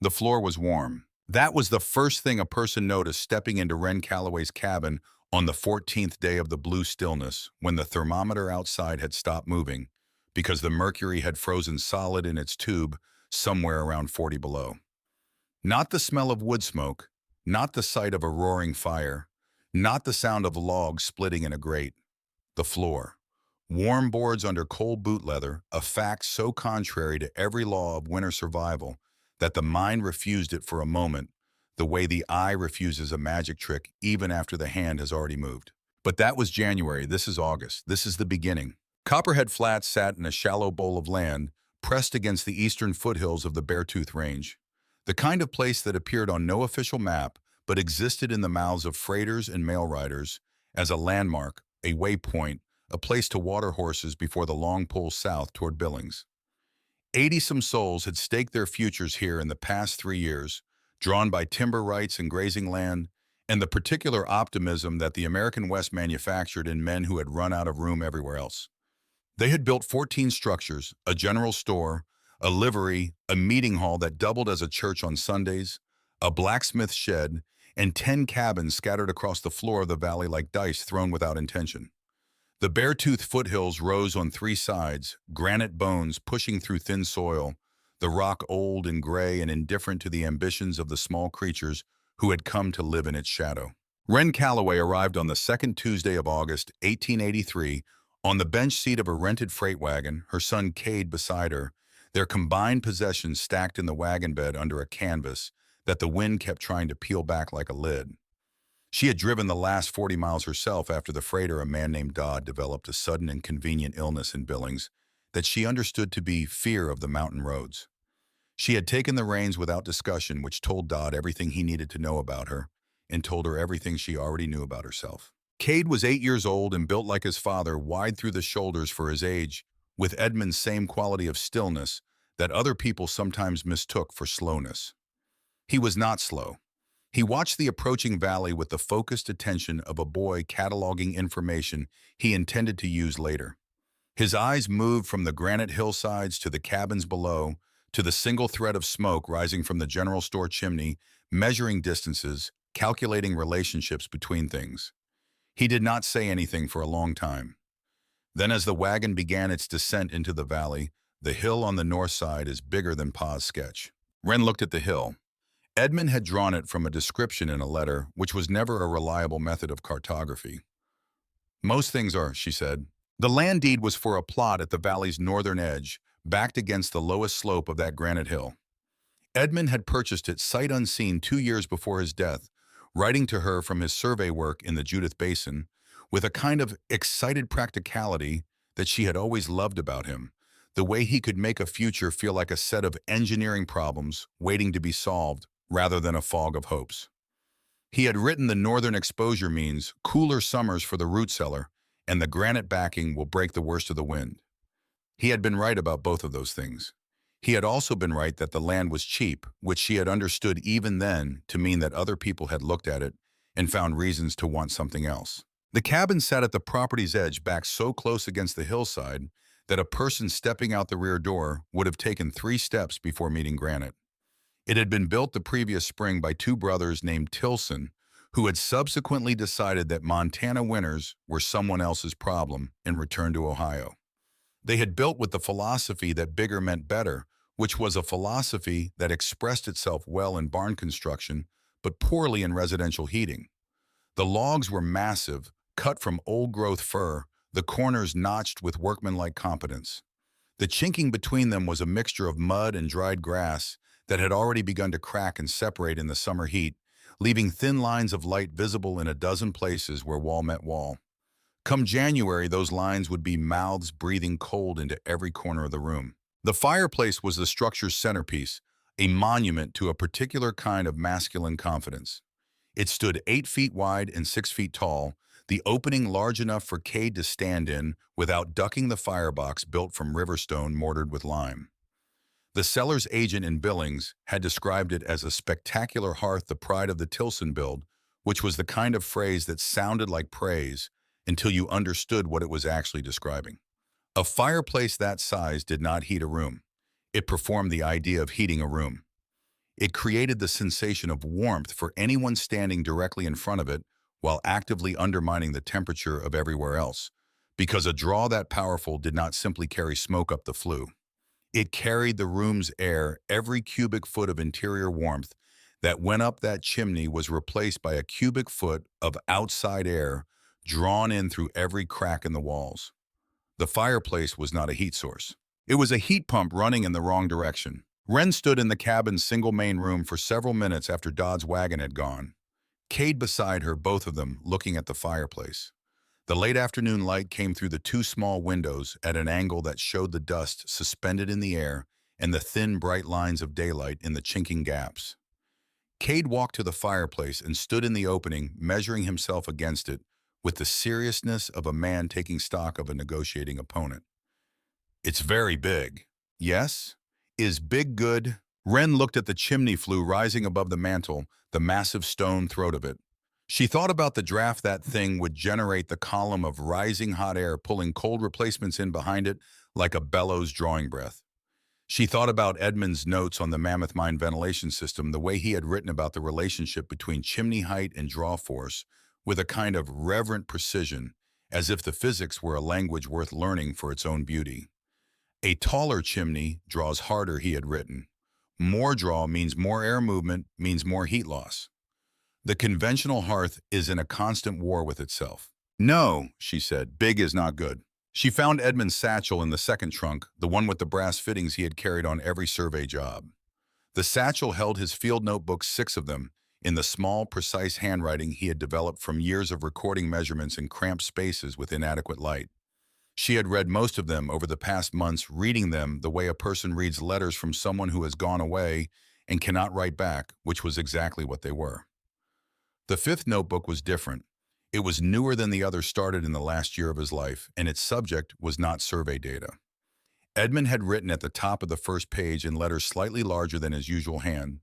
The floor was warm. That was the first thing a person noticed stepping into Ren Calloway's cabin on the 14th day of the blue stillness, when the thermometer outside had stopped moving because the mercury had frozen solid in its tube somewhere around 40 below. Not the smell of wood smoke, not the sight of a roaring fire, not the sound of logs splitting in a grate. The floor. Warm boards under cold boot leather, a fact so contrary to every law of winter survival that the mind refused it for a moment, the way the eye refuses a magic trick even after the hand has already moved. But that was January, this is August, this is the beginning. Copperhead Flats sat in a shallow bowl of land, pressed against the eastern foothills of the Beartooth Range. The kind of place that appeared on no official map, but existed in the mouths of freighters and mail riders as a landmark, a waypoint, a place to water horses before the long pull south toward Billings. 80-some souls had staked their futures here in the past 3 years, drawn by timber rights and grazing land, and the particular optimism that the American West manufactured in men who had run out of room everywhere else. They had built 14 structures, a general store, a livery, a meeting hall that doubled as a church on Sundays, a blacksmith shed, and 10 cabins scattered across the floor of the valley like dice thrown without intention. The Beartooth foothills rose on three sides, granite bones pushing through thin soil, the rock old and gray and indifferent to the ambitions of the small creatures who had come to live in its shadow. Ren Calloway arrived on the second Tuesday of August, 1883, on the bench seat of a rented freight wagon, her son Cade beside her, their combined possessions stacked in the wagon bed under a canvas that the wind kept trying to peel back like a lid. She had driven the last 40 miles herself after the freighter, a man named Dodd, developed a sudden and convenient illness in Billings that she understood to be fear of the mountain roads. She had taken the reins without discussion, which told Dodd everything he needed to know about her and told her everything she already knew about herself. Cade was 8 years old and built like his father, wide through the shoulders for his age, with Edmund's same quality of stillness that other people sometimes mistook for slowness. He was not slow. He watched the approaching valley with the focused attention of a boy cataloging information he intended to use later. His eyes moved from the granite hillsides to the cabins below, to the single thread of smoke rising from the general store chimney, measuring distances, calculating relationships between things. He did not say anything for a long time. Then as the wagon began its descent into the valley, the hill on the north side is bigger than Pa's sketch. Wren looked at the hill. Edmund had drawn it from a description in a letter, which was never a reliable method of cartography. Most things are, she said. The land deed was for a plot at the valley's northern edge, backed against the lowest slope of that granite hill. Edmund had purchased it sight unseen 2 years before his death, writing to her from his survey work in the Judith Basin, with a kind of excited practicality that she had always loved about him, the way he could make a future feel like a set of engineering problems waiting to be solved rather than a fog of hopes. He had written the northern exposure means cooler summers for the root cellar, and the granite backing will break the worst of the wind. He had been right about both of those things. He had also been right that the land was cheap, which she had understood even then to mean that other people had looked at it and found reasons to want something else. The cabin sat at the property's edge, back so close against the hillside that a person stepping out the rear door would have taken 3 steps before meeting granite. It had been built the previous spring by 2 brothers named Tilson, who had subsequently decided that Montana winters were someone else's problem and returned to Ohio. They had built with the philosophy that bigger meant better, which was a philosophy that expressed itself well in barn construction, but poorly in residential heating. The logs were massive, cut from old-growth fir, the corners notched with workmanlike competence. The chinking between them was a mixture of mud and dried grass that had already begun to crack and separate in the summer heat, leaving thin lines of light visible in a dozen places where wall met wall. Come January, those lines would be mouths breathing cold into every corner of the room. The fireplace was the structure's centerpiece, a monument to a particular kind of masculine confidence. It stood 8 feet wide and 6 feet tall, the opening large enough for Cade to stand in without ducking the firebox built from river stone mortared with lime. The seller's agent in Billings had described it as a spectacular hearth, the pride of the Tilson build, which was the kind of phrase that sounded like praise until you understood what it was actually describing. A fireplace that size did not heat a room. It performed the idea of heating a room. It created the sensation of warmth for anyone standing directly in front of it while actively undermining the temperature of everywhere else, because a draw that powerful did not simply carry smoke up the flue. It carried the room's air. Every cubic foot of interior warmth that went up that chimney was replaced by a cubic foot of outside air drawn in through every crack in the walls. The fireplace was not a heat source. It was a heat pump running in the wrong direction. Wren stood in the cabin's single main room for several minutes after Dodd's wagon had gone. Cade beside her, both of them looking at the fireplace. The late afternoon light came through the two small windows at an angle that showed the dust suspended in the air and the thin, bright lines of daylight in the chinking gaps. Cade walked to the fireplace and stood in the opening, measuring himself against it with the seriousness of a man taking stock of a negotiating opponent. It's very big. Yes? Is big good? Wren looked at the chimney flue rising above the mantel, the massive stone throat of it. She thought about the draft that thing would generate, the column of rising hot air pulling cold replacements in behind it like a bellows drawing breath. She thought about Edmund's notes on the Mammoth Mine ventilation system, the way he had written about the relationship between chimney height and draw force, with a kind of reverent precision, as if the physics were a language worth learning for its own beauty. A taller chimney draws harder, he had written. More draw means more air movement, means more heat loss. The conventional hearth is in a constant war with itself. No, she said, big is not good. She found Edmund's satchel in the second trunk, the one with the brass fittings he had carried on every survey job. The satchel held his field notebooks, 6 of them, in the small, precise handwriting he had developed from years of recording measurements in cramped spaces with inadequate light. She had read most of them over the past months, reading them the way a person reads letters from someone who has gone away and cannot write back, which was exactly what they were. The 5th notebook was different. It was newer than the others, started in the last year of his life, and its subject was not survey data. Edmund had written at the top of the first page in letters slightly larger than his usual hand,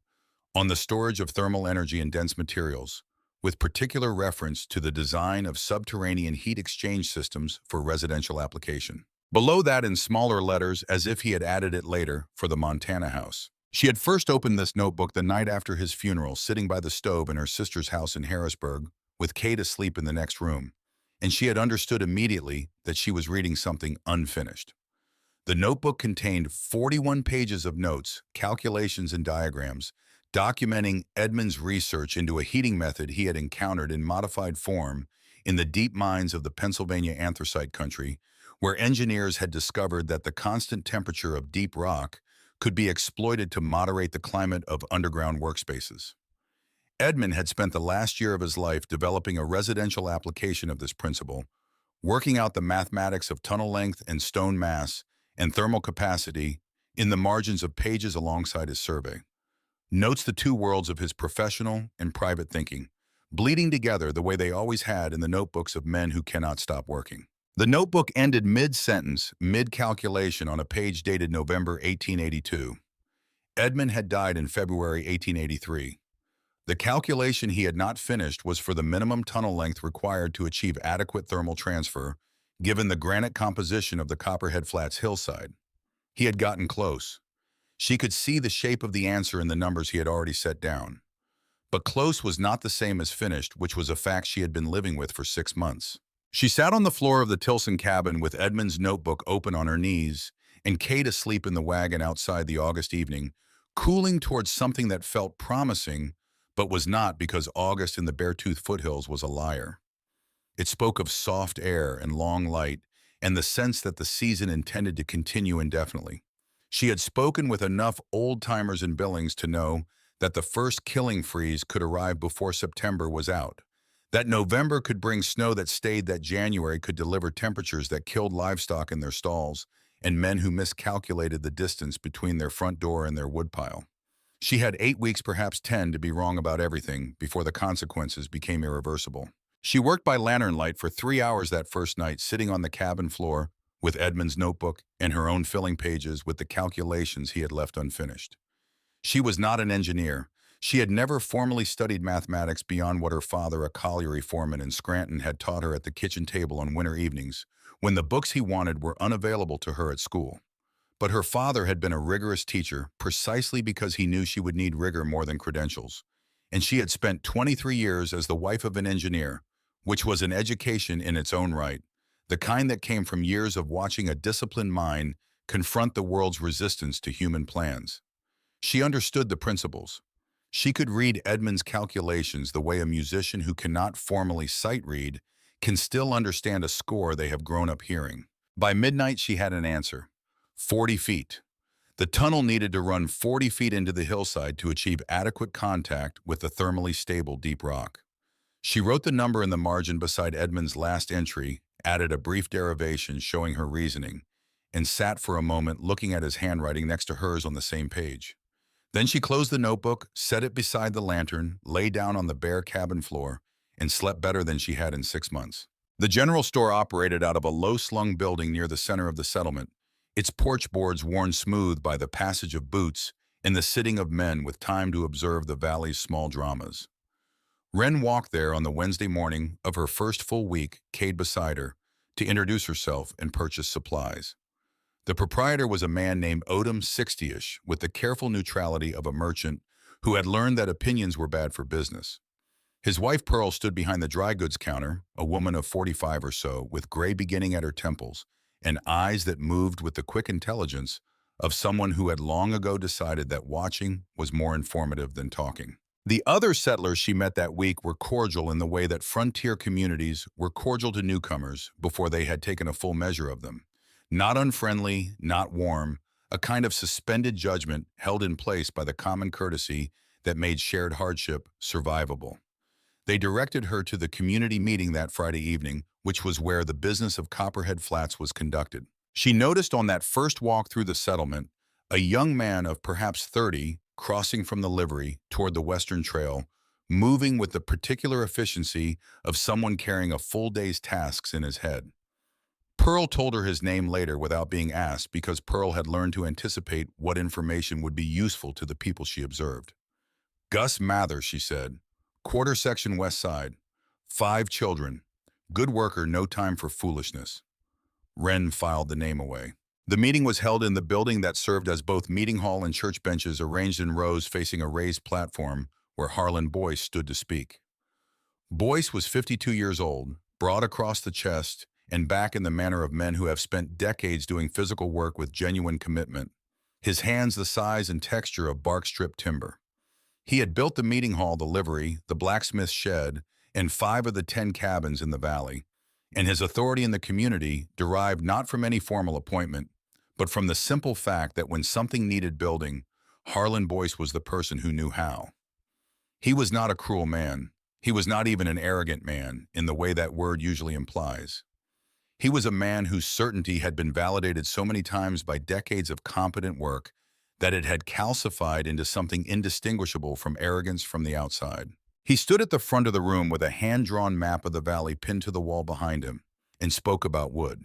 on the storage of thermal energy in dense materials, with particular reference to the design of subterranean heat exchange systems for residential application. Below that, in smaller letters, as if he had added it later, for the Montana house. She had first opened this notebook the night after his funeral, sitting by the stove in her sister's house in Harrisburg, with Kate asleep in the next room, and she had understood immediately that she was reading something unfinished. The notebook contained 41 pages of notes, calculations, and diagrams, documenting Edmund's research into a heating method he had encountered in modified form in the deep mines of the Pennsylvania anthracite country, where engineers had discovered that the constant temperature of deep rock could be exploited to moderate the climate of underground workspaces. Edmund had spent the last year of his life developing a residential application of this principle, working out the mathematics of tunnel length and stone mass and thermal capacity in the margins of pages alongside his survey. Notes the two worlds of his professional and private thinking, bleeding together the way they always had in the notebooks of men who cannot stop working. The notebook ended mid-sentence, mid-calculation on a page dated November 1882. Edmund had died in February 1883. The calculation he had not finished was for the minimum tunnel length required to achieve adequate thermal transfer, given the granite composition of the Copperhead Flats hillside. He had gotten close. She could see the shape of the answer in the numbers he had already set down. But close was not the same as finished, which was a fact she had been living with for 6 months. She sat on the floor of the Tilson cabin with Edmund's notebook open on her knees and Kate asleep in the wagon outside the August evening, cooling towards something that felt promising, but was not, because August in the Beartooth foothills was a liar. It spoke of soft air and long light and the sense that the season intended to continue indefinitely. She had spoken with enough old-timers in Billings to know that the first killing freeze could arrive before September was out, that November could bring snow that stayed, that January could deliver temperatures that killed livestock in their stalls and men who miscalculated the distance between their front door and their woodpile. She had 8 weeks, perhaps 10, to be wrong about everything before the consequences became irreversible. She worked by lantern light for 3 hours that first night, sitting on the cabin floor with Edmund's notebook and her own filling pages with the calculations he had left unfinished. She was not an engineer. She had never formally studied mathematics beyond what her father, a colliery foreman in Scranton, had taught her at the kitchen table on winter evenings, when the books he wanted were unavailable to her at school. But her father had been a rigorous teacher precisely because he knew she would need rigor more than credentials. And she had spent 23 years as the wife of an engineer, which was an education in its own right, the kind that came from years of watching a disciplined mind confront the world's resistance to human plans. She understood the principles. She could read Edmund's calculations the way a musician who cannot formally sight read can still understand a score they have grown up hearing. By midnight, she had an answer. 40 feet. The tunnel needed to run 40 feet into the hillside to achieve adequate contact with the thermally stable deep rock. She wrote the number in the margin beside Edmund's last entry, added a brief derivation showing her reasoning, and sat for a moment looking at his handwriting next to hers on the same page. Then she closed the notebook, set it beside the lantern, lay down on the bare cabin floor, and slept better than she had in 6 months. The general store operated out of a low-slung building near the center of the settlement, its porch boards worn smooth by the passage of boots and the sitting of men with time to observe the valley's small dramas. Wren walked there on the Wednesday morning of her first full week, Cade beside her, to introduce herself and purchase supplies. The proprietor was a man named Odom 60ish, with the careful neutrality of a merchant who had learned that opinions were bad for business. His wife Pearl stood behind the dry goods counter, a woman of 45 or so, with gray beginning at her temples, and eyes that moved with the quick intelligence of someone who had long ago decided that watching was more informative than talking. The other settlers she met that week were cordial in the way that frontier communities were cordial to newcomers before they had taken a full measure of them. Not unfriendly, not warm, a kind of suspended judgment held in place by the common courtesy that made shared hardship survivable. They directed her to the community meeting that Friday evening, which was where the business of Copperhead Flats was conducted. She noticed on that first walk through the settlement a young man of perhaps 30 crossing from the livery toward the western trail, moving with the particular efficiency of someone carrying a full day's tasks in his head. Pearl told her his name later without being asked because Pearl had learned to anticipate what information would be useful to the people she observed. Gus Mather, she said. Quarter section west side. 5 children. Good worker, no time for foolishness. Wren filed the name away. The meeting was held in the building that served as both meeting hall and church benches arranged in rows facing a raised platform where Harlan Boyce stood to speak. Boyce was 52 years old, broad across the chest, and back in the manner of men who have spent decades doing physical work with genuine commitment, his hands the size and texture of bark strip timber. He had built the meeting hall, the livery, the blacksmith shed, and 5 of the 10 cabins in the valley, and his authority in the community derived not from any formal appointment, but from the simple fact that when something needed building, Harlan Boyce was the person who knew how. He was not a cruel man. He was not even an arrogant man, in the way that word usually implies. He was a man whose certainty had been validated so many times by decades of competent work that it had calcified into something indistinguishable from arrogance from the outside. He stood at the front of the room with a hand-drawn map of the valley pinned to the wall behind him and spoke about wood.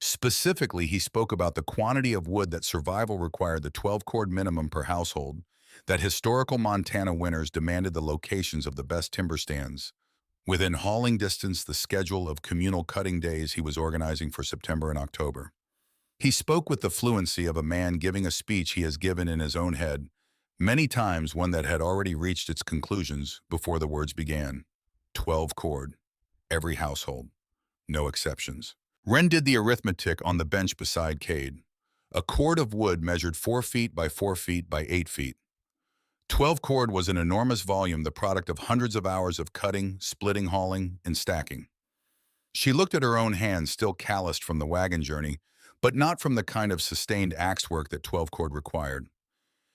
Specifically, he spoke about the quantity of wood that survival required, the 12-cord minimum per household, that historical Montana winters demanded the locations of the best timber stands. Within hauling distance, the schedule of communal cutting days he was organizing for September and October. He spoke with the fluency of a man giving a speech he has given in his own head, many times one that had already reached its conclusions before the words began. 12 cord. Every household. No exceptions. Wren did the arithmetic on the bench beside Cade. A cord of wood measured 4 feet by 4 feet by 8 feet. 12 cord was an enormous volume, the product of hundreds of hours of cutting, splitting, hauling, and stacking. She looked at her own hands, still calloused from the wagon journey, but not from the kind of sustained axe work that 12 cord required.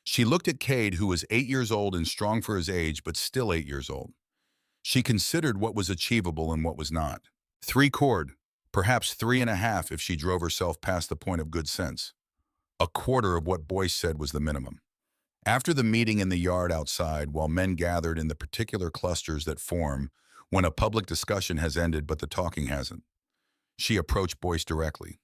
She looked at Cade, who was 8 years old and strong for his age, but still 8 years old. She considered what was achievable and what was not. 3 cord, perhaps 3.5 if she drove herself past the point of good sense. A quarter of what Boyce said was the minimum. After the meeting in the yard outside, while men gathered in the particular clusters that form when a public discussion has ended but the talking hasn't, she approached Boyce directly.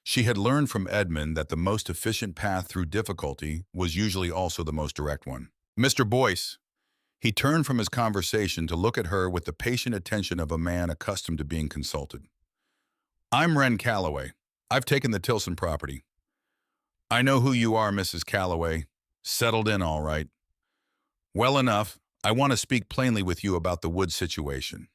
She had learned from Edmund that the most efficient path through difficulty was usually also the most direct one. Mr. Boyce, he turned from his conversation to look at her with the patient attention of a man accustomed to being consulted. I'm Wren Calloway. I've taken the Tilson property. I know who you are, Mrs. Calloway. Settled in all right. Well enough, I want to speak plainly with you about the wood situation.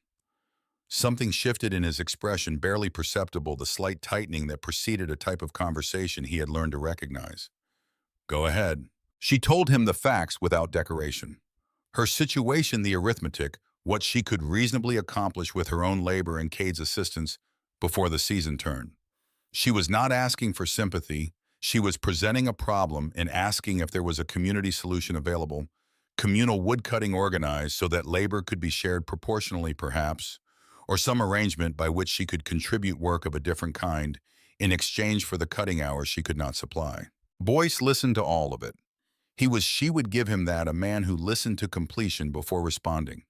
Something shifted in his expression, barely perceptible, the slight tightening that preceded a type of conversation he had learned to recognize. Go ahead. She told him the facts without decoration. Her situation, the arithmetic, what she could reasonably accomplish with her own labor and Cade's assistance before the season turned. She was not asking for sympathy. She was presenting a problem and asking if there was a community solution available, communal woodcutting organized so that labor could be shared proportionally perhaps, or some arrangement by which she could contribute work of a different kind in exchange for the cutting hours she could not supply. Boyce listened to all of it. She would give him that, a man who listened to completion before responding.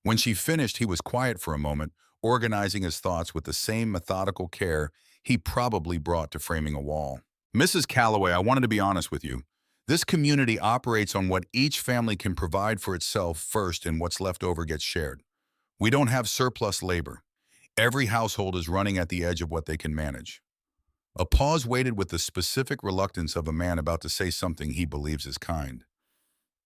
When she finished, he was quiet for a moment, organizing his thoughts with the same methodical care he probably brought to framing a wall. Mrs. Calloway, I wanted to be honest with you. This community operates on what each family can provide for itself first, and what's left over gets shared. We don't have surplus labor. Every household is running at the edge of what they can manage. A pause waited with the specific reluctance of a man about to say something he believes is kind.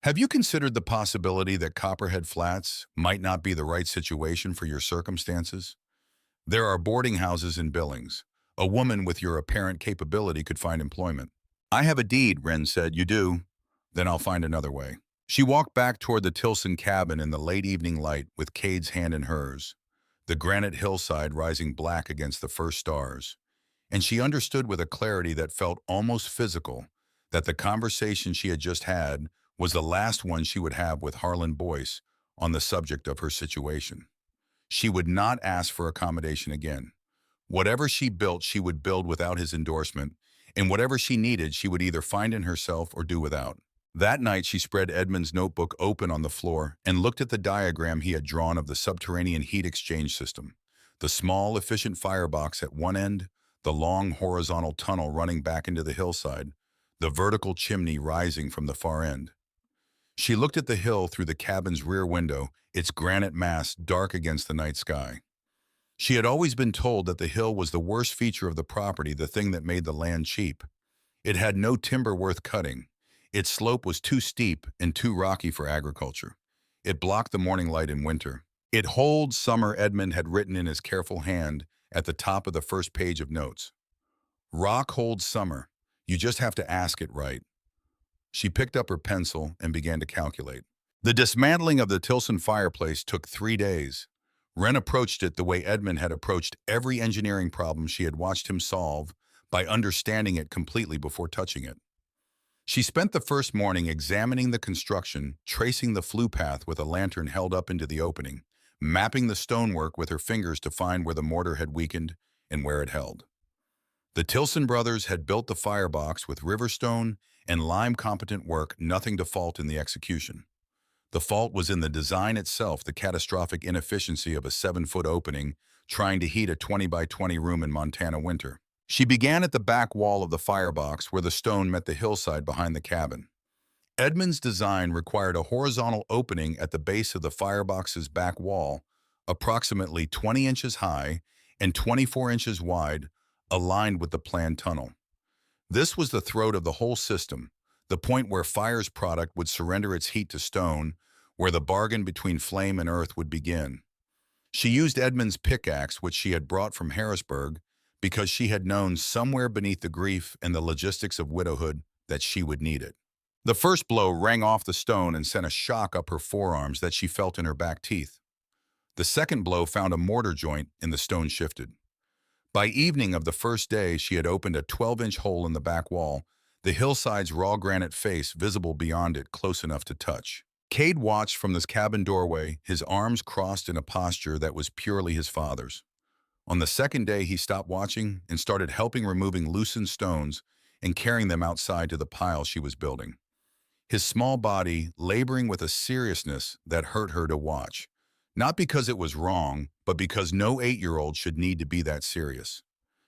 Have you considered the possibility that Copperhead Flats might not be the right situation for your circumstances? There are boarding houses in Billings. A woman with your apparent capability could find employment. I have a deed, Wren said. You do? Then I'll find another way. She walked back toward the Tilson cabin in the late evening light with Cade's hand in hers, the granite hillside rising black against the first stars. And she understood with a clarity that felt almost physical that the conversation she had just had was the last one she would have with Harlan Boyce on the subject of her situation. She would not ask for accommodation again. Whatever she built, she would build without his endorsement, and whatever she needed, she would either find in herself or do without. That night, she spread Edmund's notebook open on the floor and looked at the diagram he had drawn of the subterranean heat exchange system. The small, efficient firebox at one end, the long horizontal tunnel running back into the hillside, the vertical chimney rising from the far end. She looked at the hill through the cabin's rear window, its granite mass dark against the night sky. She had always been told that the hill was the worst feature of the property, the thing that made the land cheap. It had no timber worth cutting. Its slope was too steep and too rocky for agriculture. It blocked the morning light in winter. It holds summer, Edmund had written in his careful hand at the top of the first page of notes. Rock holds summer. You just have to ask it right. She picked up her pencil and began to calculate. The dismantling of the Tilson fireplace took 3 days. Wren approached it the way Edmund had approached every engineering problem she had watched him solve, by understanding it completely before touching it. She spent the first morning examining the construction, tracing the flue path with a lantern held up into the opening, mapping the stonework with her fingers to find where the mortar had weakened and where it held. The Tilson brothers had built the firebox with riverstone and lime-competent work, nothing to fault in the execution. The fault was in the design itself, the catastrophic inefficiency of a 7-foot opening trying to heat a 20 by 20 room in Montana winter. She began at the back wall of the firebox where the stone met the hillside behind the cabin. Edmund's design required a horizontal opening at the base of the firebox's back wall, approximately 20 inches high and 24 inches wide, aligned with the planned tunnel. This was the throat of the whole system, the point where fire's product would surrender its heat to stone, where the bargain between flame and earth would begin. She used Edmund's pickaxe, which she had brought from Harrisburg, because she had known somewhere beneath the grief and the logistics of widowhood that she would need it. The first blow rang off the stone and sent a shock up her forearms that she felt in her back teeth. The second blow found a mortar joint and the stone shifted. By evening of the first day, she had opened a 12-inch hole in the back wall, the hillside's raw granite face visible beyond it, close enough to touch. Cade watched from this cabin doorway, his arms crossed in a posture that was purely his father's. On the second day, he stopped watching and started helping removing loosened stones and carrying them outside to the pile she was building. His small body laboring with a seriousness that hurt her to watch, not because it was wrong, but because no 8-year-old should need to be that serious.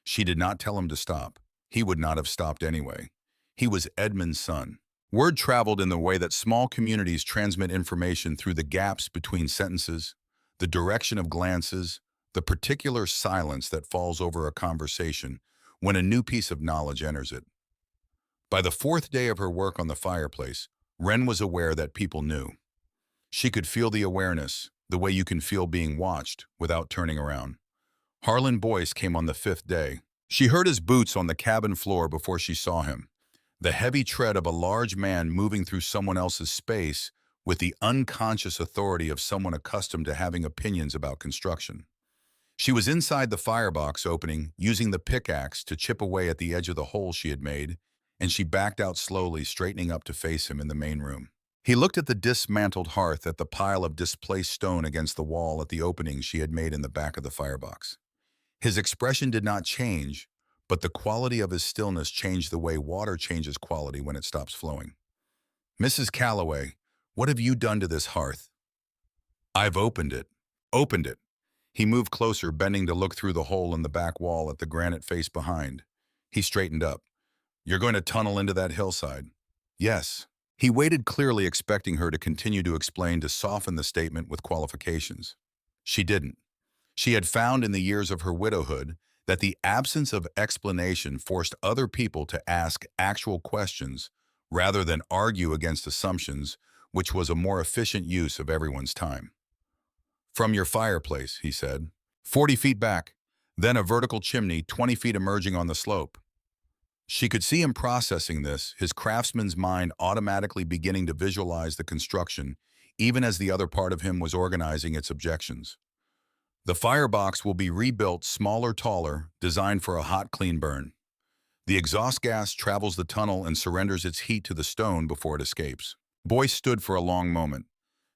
She did not tell him to stop. He would not have stopped anyway. He was Edmund's son. Word traveled in the way that small communities transmit information through the gaps between sentences, the direction of glances, the particular silence that falls over a conversation when a new piece of knowledge enters it. By the fourth day of her work on the fireplace, Wren was aware that people knew. She could feel the awareness, the way you can feel being watched without turning around. Harlan Boyce came on the fifth day. She heard his boots on the cabin floor before she saw him, the heavy tread of a large man moving through someone else's space with the unconscious authority of someone accustomed to having opinions about construction. She was inside the firebox opening, using the pickaxe to chip away at the edge of the hole she had made, and she backed out slowly, straightening up to face him in the main room. He looked at the dismantled hearth, at the pile of displaced stone against the wall, at the opening she had made in the back of the firebox. His expression did not change, but the quality of his stillness changed the way water changes quality when it stops flowing. "Mrs. Calloway, what have you done to this hearth?" "I've opened it. Opened it." He moved closer, bending to look through the hole in the back wall at the granite face behind. He straightened up. "You're going to tunnel into that hillside?" "Yes." He waited, clearly expecting her to continue to explain, to soften the statement with qualifications. She didn't. She had found in the years of her widowhood that the absence of explanation forced other people to ask actual questions rather than argue against assumptions, which was a more efficient use of everyone's time. "From your fireplace," he said. 40 feet back, then a vertical chimney 20 feet emerging on the slope. She could see him processing this, his craftsman's mind automatically beginning to visualize the construction, even as the other part of him was organizing its objections. "The firebox will be rebuilt, smaller, taller, designed for a hot, clean burn. The exhaust gas travels the tunnel and surrenders its heat to the stone before it escapes." Boyce stood for a long moment.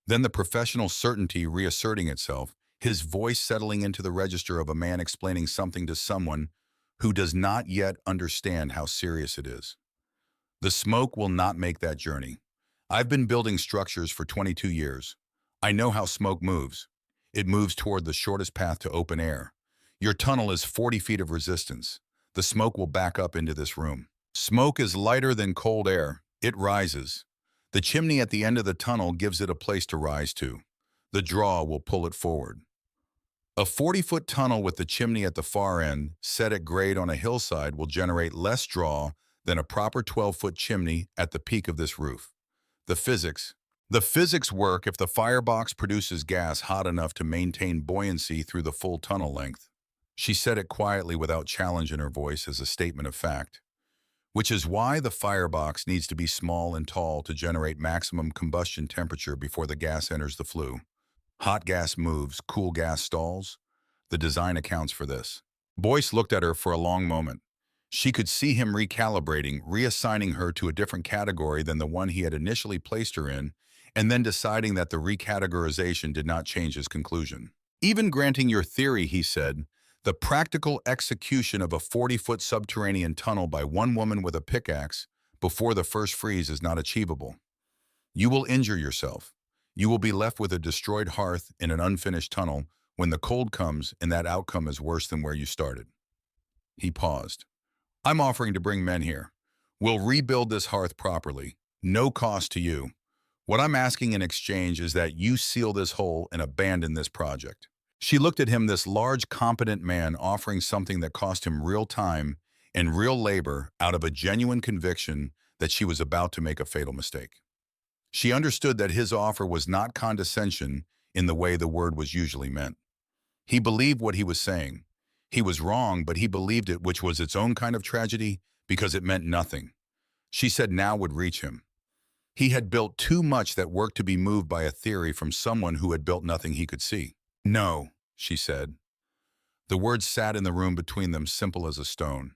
Then the professional certainty reasserting itself, his voice settling into the register of a man explaining something to someone who does not yet understand how serious it is. "The smoke will not make that journey. I've been building structures for 22 years. I know how smoke moves. It moves toward the shortest path to open air. Your tunnel is 40 feet of resistance. The smoke will back up into this room. Smoke is lighter than cold air. It rises. The chimney at the end of the tunnel gives it a place to rise to. The draw will pull it forward. A 40-foot tunnel with the chimney at the far end, set at grade on a hillside, will generate less draw than a proper 12-foot chimney at the peak of this roof. The physics work if the firebox produces gas hot enough to maintain buoyancy through the full tunnel length. She said it quietly, without challenge in her voice, as a statement of fact. Which is why the firebox needs to be small and tall to generate maximum combustion temperature before the gas enters the flue. Hot gas moves, cool gas stalls. The design accounts for this. Boyce looked at her for a long moment. She could see him recalibrating, reassigning her to a different category than the one he had initially placed her in, and then deciding that the recategorization did not change his conclusion. "Even granting your theory," he said, "the practical execution of a 40-foot subterranean tunnel by one woman with a pickaxe before the first freeze is not achievable. You will injure yourself. You will be left with a destroyed hearth in an unfinished tunnel when the cold comes, and that outcome is worse than where you started." He paused. "I'm offering to bring men here. We'll rebuild this hearth properly. No cost to you. What I'm asking in exchange is that you seal this hole and abandon this project." She looked at him, this large, competent man offering something that cost him real time and real labor out of a genuine conviction that she was about to make a fatal mistake. She understood that his offer was not condescension in the way the word was usually meant. He believed what he was saying. He was wrong, but he believed it, which was its own kind of tragedy because it meant nothing. She said now would reach him. He had built too much that work to be moved by a theory from someone who had built nothing he could see. "No," she said. The words sat in the room between them, simple as a stone.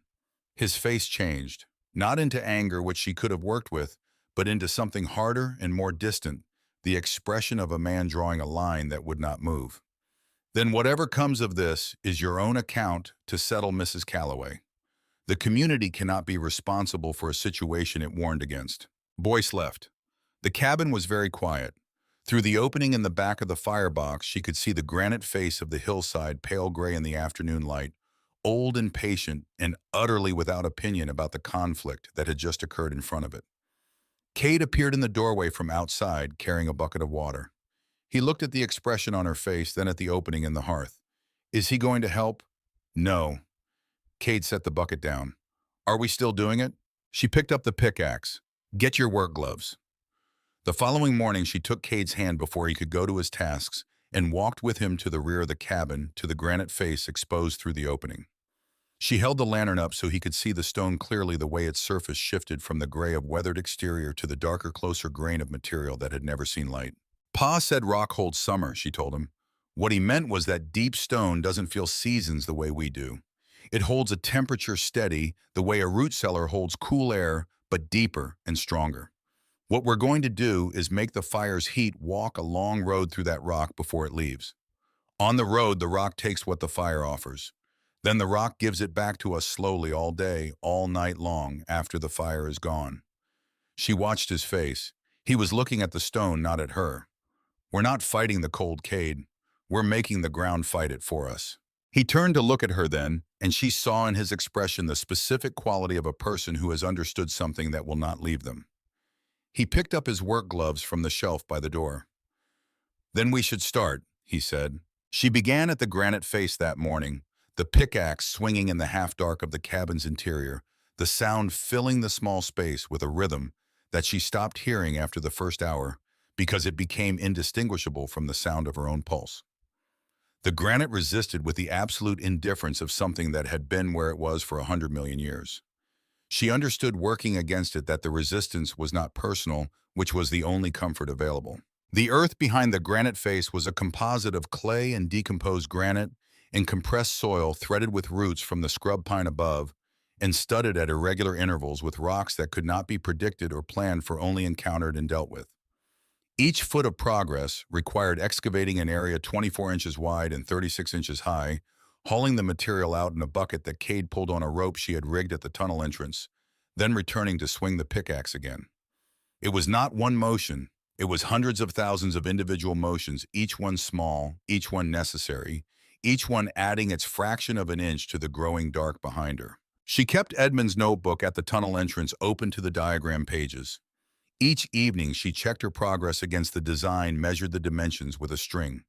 His face changed, not into anger, which she could have worked with, but into something harder and more distant, the expression of a man drawing a line that would not move. "Then whatever comes of this is your own account to settle, Mrs. Calloway. The community cannot be responsible for a situation it warned against." Boyce left. The cabin was very quiet. Through the opening in the back of the firebox, she could see the granite face of the hillside, pale gray in the afternoon light, old and patient and utterly without opinion about the conflict that had just occurred in front of it. Kate appeared in the doorway from outside, carrying a bucket of water. He looked at the expression on her face, then at the opening in the hearth. "Is he going to help?" "No." Kate set the bucket down. "Are we still doing it?" She picked up the pickaxe. Get your work gloves. The following morning, she took Cade's hand before he could go to his tasks and walked with him to the rear of the cabin to the granite face exposed through the opening. She held the lantern up so he could see the stone clearly the way its surface shifted from the gray of weathered exterior to the darker, closer grain of material that had never seen light. Pa said rock holds summer, she told him. What he meant was that deep stone doesn't feel seasons the way we do. It holds a temperature steady the way a root cellar holds cool air, but deeper and stronger. What we're going to do is make the fire's heat walk a long road through that rock before it leaves. On the road, the rock takes what the fire offers. Then the rock gives it back to us slowly all day, all night long, after the fire is gone. She watched his face. He was looking at the stone, not at her. We're not fighting the cold, Cade. We're making the ground fight it for us. He turned to look at her then, and she saw in his expression the specific quality of a person who has understood something that will not leave them. He picked up his work gloves from the shelf by the door. Then we should start, he said. She began at the granite face that morning, the pickaxe swinging in the half-dark of the cabin's interior, the sound filling the small space with a rhythm that she stopped hearing after the first hour because it became indistinguishable from the sound of her own pulse. The granite resisted with the absolute indifference of something that had been where it was for 100 million years. She understood working against it that the resistance was not personal, which was the only comfort available. The earth behind the granite face was a composite of clay and decomposed granite and compressed soil threaded with roots from the scrub pine above and studded at irregular intervals with rocks that could not be predicted or planned for, only encountered and dealt with. Each foot of progress required excavating an area 24 inches wide and 36 inches high, hauling the material out in a bucket that Cade pulled on a rope she had rigged at the tunnel entrance, then returning to swing the pickaxe again. It was not one motion. It was hundreds of thousands of individual motions, each one small, each one necessary, each one adding its fraction of an inch to the growing dark behind her. She kept Edmund's notebook at the tunnel entrance open to the diagram pages. Each evening, she checked her progress against the design, measured the dimensions with a string,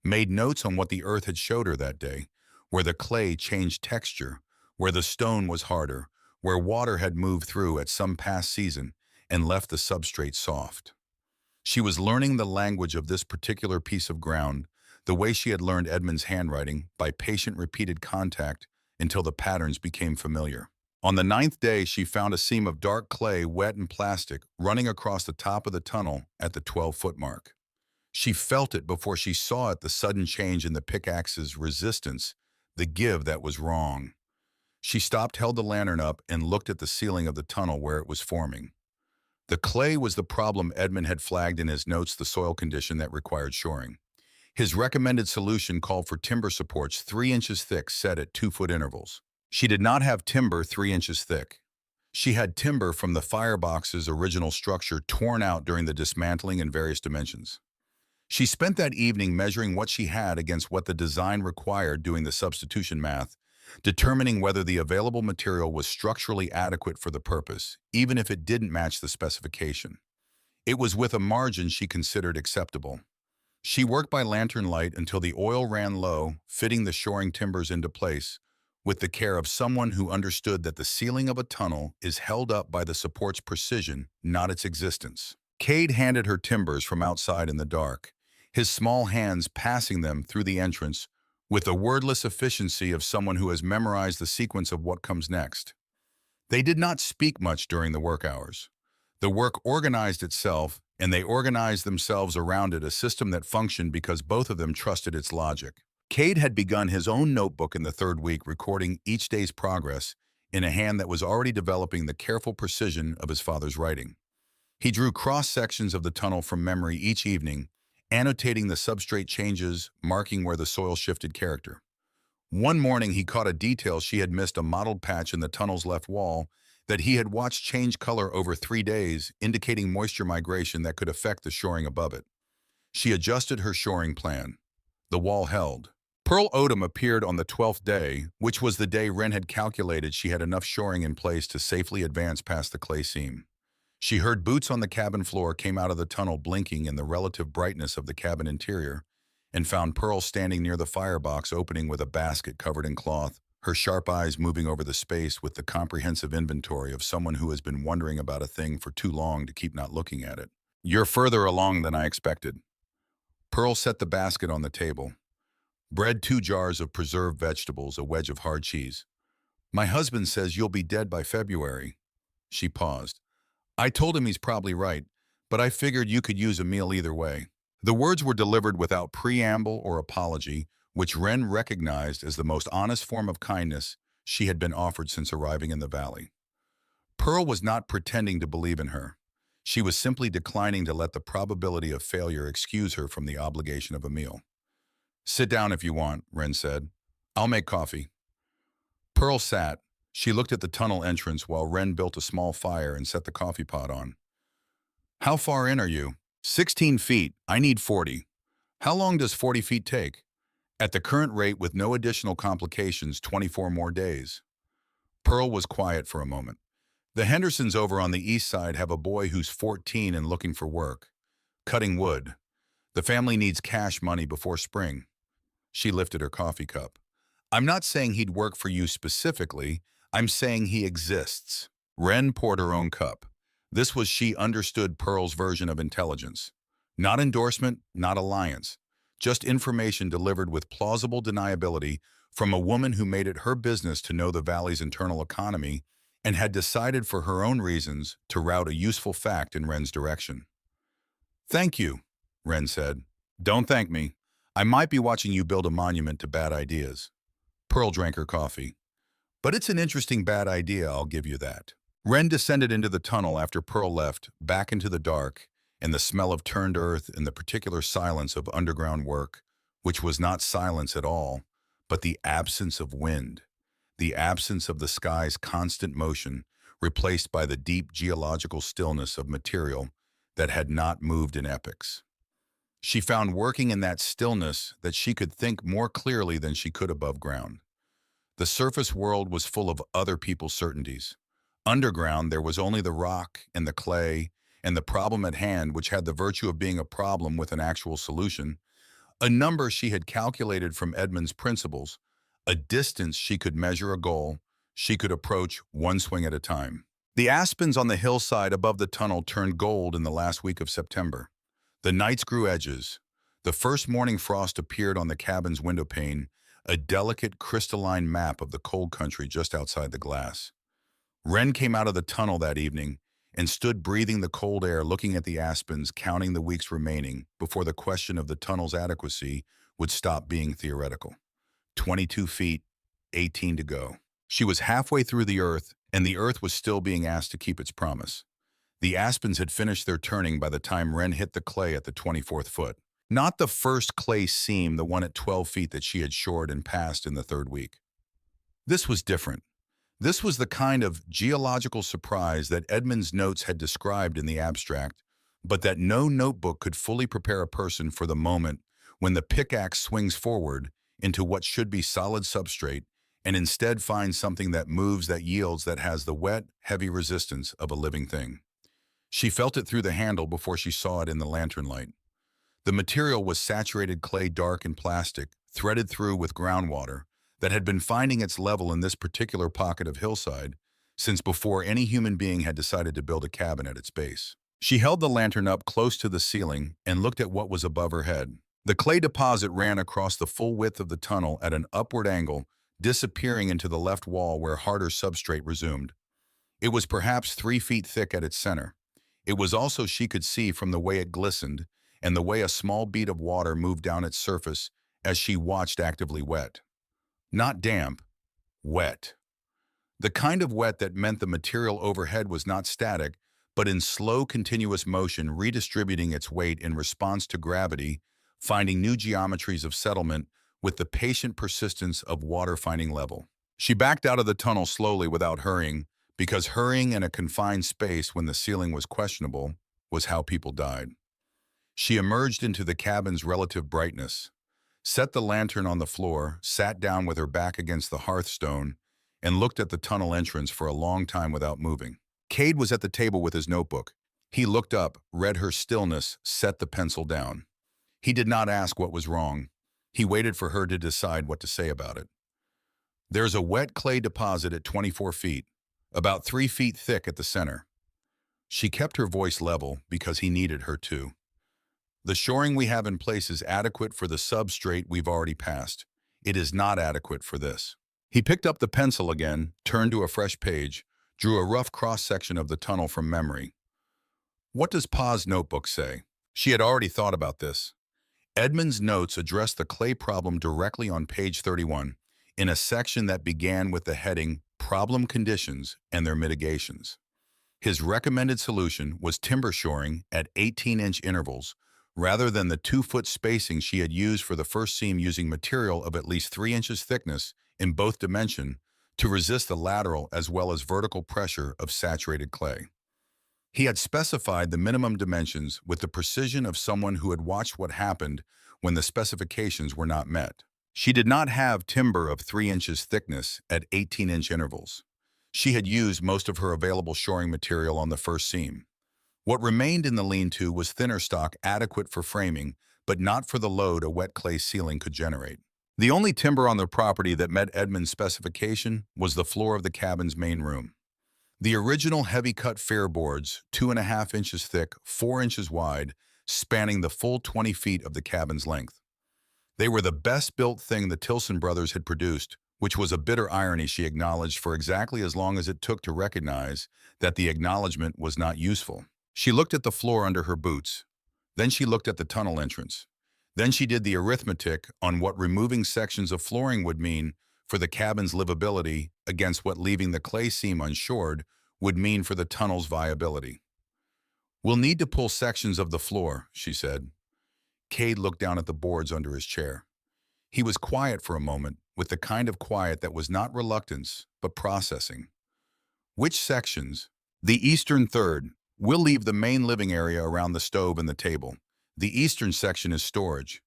made notes on what the earth had showed her that day, where the clay changed texture, where the stone was harder, where water had moved through at some past season and left the substrate soft. She was learning the language of this particular piece of ground, the way she had learned Edmund's handwriting, by patient repeated contact until the patterns became familiar. On the 9th day, she found a seam of dark clay, wet and plastic, running across the top of the tunnel at the 12-foot mark. She felt it before she saw it, the sudden change in the pickaxe's resistance, the give that was wrong. She stopped, held the lantern up, and looked at the ceiling of the tunnel where it was forming. The clay was the problem Edmund had flagged in his notes, the soil condition that required shoring. His recommended solution called for timber supports 3 inches thick set at 2-foot intervals. She did not have timber 3 inches thick. She had timber from the firebox's original structure torn out during the dismantling in various dimensions. She spent that evening measuring what she had against what the design required, doing the substitution math, determining whether the available material was structurally adequate for the purpose, even if it didn't match the specification. It was with a margin she considered acceptable. She worked by lantern light until the oil ran low, fitting the shoring timbers into place, with the care of someone who understood that the ceiling of a tunnel is held up by the support's precision, not its existence. Cade handed her timbers from outside in the dark, his small hands passing them through the entrance with the wordless efficiency of someone who has memorized the sequence of what comes next. They did not speak much during the work hours. The work organized itself, and they organized themselves around it, a system that functioned because both of them trusted its logic. Cade had begun his own notebook in the 3rd week, recording each day's progress in a hand that was already developing the careful precision of his father's writing. He drew cross-sections of the tunnel from memory each evening, annotating the substrate changes, marking where the soil shifted character. One morning, he caught a detail she had missed, a mottled patch in the tunnel's left wall that he had watched change color over 3 days, indicating moisture migration that could affect the shoring above it. She adjusted her shoring plan. The wall held. Pearl Odom appeared on the 12th day, which was the day Wren had calculated she had enough shoring in place to safely advance past the clay seam. She heard boots on the cabin floor, came out of the tunnel blinking in the relative brightness of the cabin interior, and found Pearl standing near the firebox opening with a basket covered in cloth, her sharp eyes moving over the space with the comprehensive inventory of someone who has been wondering about a thing for too long to keep not looking at it. You're further along than I expected. Pearl set the basket on the table. Bread, 2 jars of preserved vegetables, a wedge of hard cheese. My husband says you'll be dead by February. She paused. I told him he's probably right, but I figured you could use a meal either way. The words were delivered without preamble or apology, which Wren recognized as the most honest form of kindness she had been offered since arriving in the valley. Pearl was not pretending to believe in her. She was simply declining to let the probability of failure excuse her from the obligation of a meal. Sit down if you want, Wren said. I'll make coffee. Pearl sat. She looked at the tunnel entrance while Wren built a small fire and set the coffee pot on. How far in are you? 16 feet. I need 40. How long does 40 feet take? At the current rate, with no additional complications, 24 more days. Pearl was quiet for a moment. The Hendersons over on the east side have a boy who's 14 and looking for work. Cutting wood. The family needs cash money before spring. She lifted her coffee cup. I'm not saying he'd work for you specifically. I'm saying he exists. Wren poured her own cup. This was she understood Pearl's version of intelligence. Not endorsement, not alliance. Just information delivered with plausible deniability from a woman who made it her business to know the valley's internal economy and had decided for her own reasons to route a useful fact in Wren's direction. Thank you, Wren said. Don't thank me. I might be watching you build a monument to bad ideas. Pearl drank her coffee. But it's an interesting bad idea, I'll give you that. Wren descended into the tunnel after Pearl left, back into the dark, and the smell of turned earth and the particular silence of underground work, which was not silence at all, but the absence of wind, the absence of the sky's constant motion, replaced by the deep geological stillness of material that had not moved in epochs. She found working in that stillness that she could think more clearly than she could above ground. The surface world was full of other people's certainties. Underground, there was only the rock and the clay and the problem at hand, which had the virtue of being a problem with an actual solution, a number she had calculated from Edmund's principles, a distance she could measure, a goal she could approach one swing at a time. The aspens on the hillside above the tunnel turned gold in the last week of September. The nights grew edges. The first morning frost appeared on the cabin's window pane, a delicate crystalline map of the cold country just outside the glass. Wren came out of the tunnel that evening and stood breathing the cold air, looking at the aspens, counting the weeks remaining before the question of the tunnel's adequacy would stop being theoretical. 22 feet, 18 to go. She was halfway through the earth, and the earth was still being asked to keep its promise. The aspens had finished their turning by the time Wren hit the clay at the 24th foot. Not the first clay seam, the one at 12 feet that she had shored and passed in the third week. This was different. This was the kind of geological surprise that Edmund's notes had described in the abstract, but that no notebook could fully prepare a person for the moment when the pickaxe swings forward into what should be solid substrate and instead finds something that moves, that yields, that has the wet, heavy resistance of a living thing. She felt it through the handle before she saw it in the lantern light. The material was saturated clay, dark and plastic, threaded through with groundwater, that had been finding its level in this particular pocket of hillside since before any human being had decided to build a cabin at its base. She held the lantern up close to the ceiling and looked at what was above her head. The clay deposit ran across the full width of the tunnel at an upward angle, disappearing into the left wall where harder substrate resumed. It was perhaps 3 feet thick at its center. It was also, she could see from the way it glistened and the way a small bead of water moved down its surface as she watched, actively wet. Not damp, wet. The kind of wet that meant the material overhead was not static, but in slow, continuous motion, redistributing its weight in response to gravity, finding new geometries of settlement with the patient persistence of water finding level. She backed out of the tunnel slowly without hurrying, because hurrying in a confined space when the ceiling was questionable was how people died. She emerged into the cabin's relative brightness, set the lantern on the floor, sat down with her back against the hearthstone, and looked at the tunnel entrance for a long time without moving. Cade was at the table with his notebook. He looked up, read her stillness, set the pencil down. He did not ask what was wrong. He waited for her to decide what to say about it. There's a wet clay deposit at 24 feet, about 3 feet thick at the center. She kept her voice level because he needed her to. The shoring we have in place is adequate for the substrate we've already passed. It is not adequate for this. He picked up the pencil again, turned to a fresh page, drew a rough cross-section of the tunnel from memory. What does Pa's notebook say? She had already thought about this. Edmund's notes addressed the clay problem directly on page 31, in a section that began with the heading Problem Conditions and Their Mitigations. His recommended solution was timber shoring at 18-inch intervals, rather than the 2-foot spacing she had used for the first seam, using material of at least 3 inches thickness in both dimension to resist the lateral as well as vertical pressure of saturated clay. He had specified the minimum dimensions with the precision of someone who had watched what happened when the specifications were not met. She did not have timber of 3 inches thickness at 18-inch intervals. She had used most of her available shoring material on the first seam. What remained in the lean-to was thinner stock adequate for framing, but not for the load a wet clay ceiling could generate. The only timber on the property that met Edmund's specification was the floor of the cabin's main room. The original heavy-cut fair boards, 2.5 inches thick, 4 inches wide, spanning the full 20 feet of the cabin's length. They were the best-built thing the Tilson brothers had produced, which was a bitter irony she acknowledged for exactly as long as it took to recognize that the acknowledgement was not useful. She looked at the floor under her boots. Then she looked at the tunnel entrance. Then she did the arithmetic on what removing sections of flooring would mean for the cabin's livability against what leaving the clay seam unshored would mean for the tunnel's viability. "We'll need to pull sections of the floor," she said. Cade looked down at the boards under his chair. He was quiet for a moment, with the kind of quiet that was not reluctance, but processing. "Which sections?" "The eastern third. We'll leave the main living area around the stove and the table. The eastern section is storage.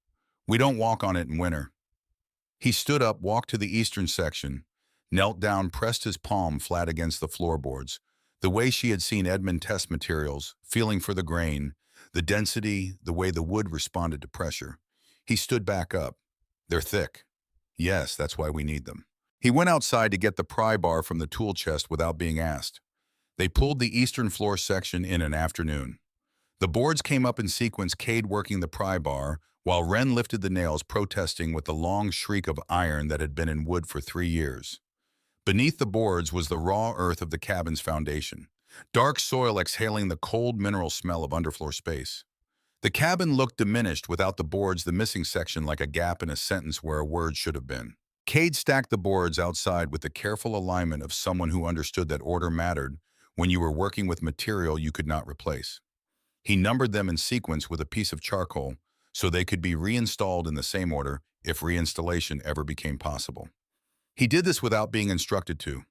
We don't walk on it in winter." He stood up, walked to the eastern section, knelt down, pressed his palm flat against the floorboards, the way she had seen Edmund test materials, feeling for the grain, the density, the way the wood responded to pressure. He stood back up. "They're thick." "Yes, that's why we need them." He went outside to get the pry bar from the tool chest without being asked. They pulled the eastern floor section in an afternoon. The boards came up in sequence, Cade working the pry bar, while Wren lifted the nails, protesting with the long shriek of iron that had been in wood for 3 years. Beneath the boards was the raw earth of the cabin's foundation, dark soil exhaling the cold mineral smell of underfloor space. The cabin looked diminished without the boards, the missing section like a gap in a sentence where a word should have been. Cade stacked the boards outside with the careful alignment of someone who understood that order mattered when you were working with material you could not replace. He numbered them in sequence with a piece of charcoal so they could be reinstalled in the same order if reinstallation ever became possible. He did this without being instructed to.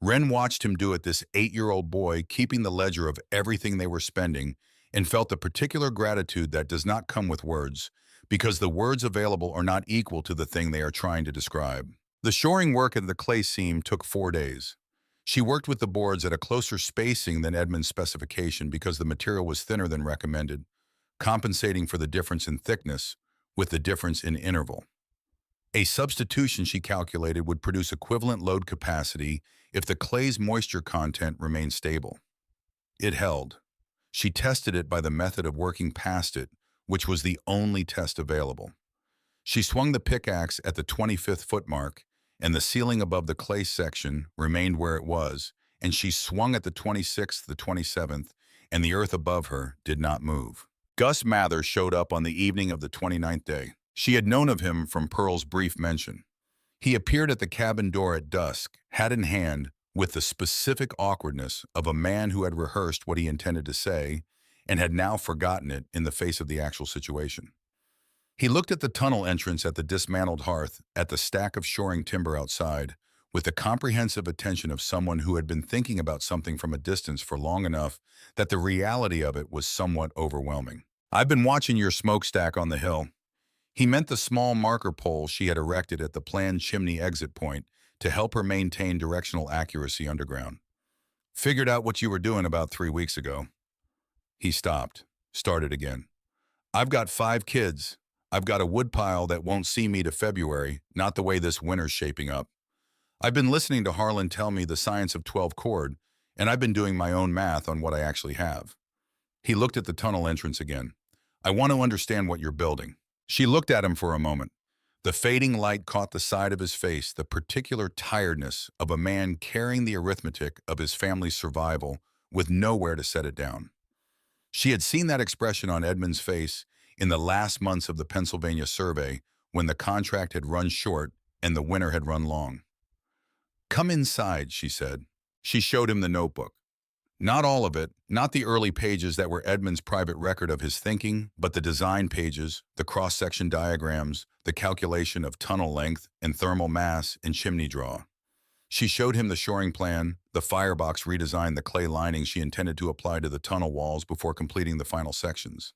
Wren watched him do it, this 8-year-old boy keeping the ledger of everything they were spending, and felt a particular gratitude that does not come with words, because the words available are not equal to the thing they are trying to describe. The shoring work at the clay seam took 4 days. She worked with the boards at a closer spacing than Edmund's specification because the material was thinner than recommended, compensating for the difference in thickness with the difference in interval. A substitution, she calculated, would produce equivalent load capacity if the clay's moisture content remained stable. It held. She tested it by the method of working past it, which was the only test available. She swung the pickaxe at the 25th foot mark, and the ceiling above the clay section remained where it was, and she swung at the 26th, the 27th, and the earth above her did not move. Gus Mather showed up on the evening of the 29th day. She had known of him from Pearl's brief mention. He appeared at the cabin door at dusk, hat in hand, with the specific awkwardness of a man who had rehearsed what he intended to say and had now forgotten it in the face of the actual situation. He looked at the tunnel entrance, at the dismantled hearth, at the stack of shoring timber outside, with the comprehensive attention of someone who had been thinking about something from a distance for long enough that the reality of it was somewhat overwhelming. "I've been watching your smokestack on the hill." He meant the small marker pole she had erected at the planned chimney exit point to help her maintain directional accuracy underground. "Figured out what you were doing about 3 weeks ago." He stopped, started again. "I've got 5 kids. I've got a woodpile that won't see me to February, not the way this winter's shaping up. I've been listening to Harlan tell me the science of 12 chord, and I've been doing my own math on what I actually have. He looked at the tunnel entrance again. I want to understand what you're building. She looked at him for a moment. The fading light caught the side of his face, the particular tiredness of a man carrying the arithmetic of his family's survival with nowhere to set it down. She had seen that expression on Edmund's face in the last months of the Pennsylvania survey when the contract had run short and the winter had run long. Come inside, she said. She showed him the notebook. Not all of it, not the early pages that were Edmund's private record of his thinking, but the design pages, the cross-section diagrams, the calculation of tunnel length and thermal mass and chimney draw. She showed him the shoring plan, the firebox redesigned the clay lining she intended to apply to the tunnel walls before completing the final sections.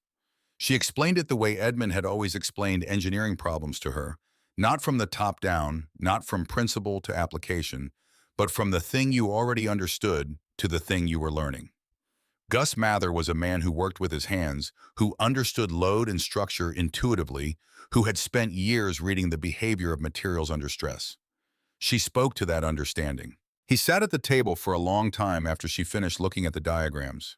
She explained it the way Edmund had always explained engineering problems to her, not from the top down, not from principle to application, but from the thing you already understood to the thing you were learning. Gus Mather was a man who worked with his hands, who understood load and structure intuitively, who had spent years reading the behavior of materials under stress. She spoke to that understanding. He sat at the table for a long time after she finished looking at the diagrams.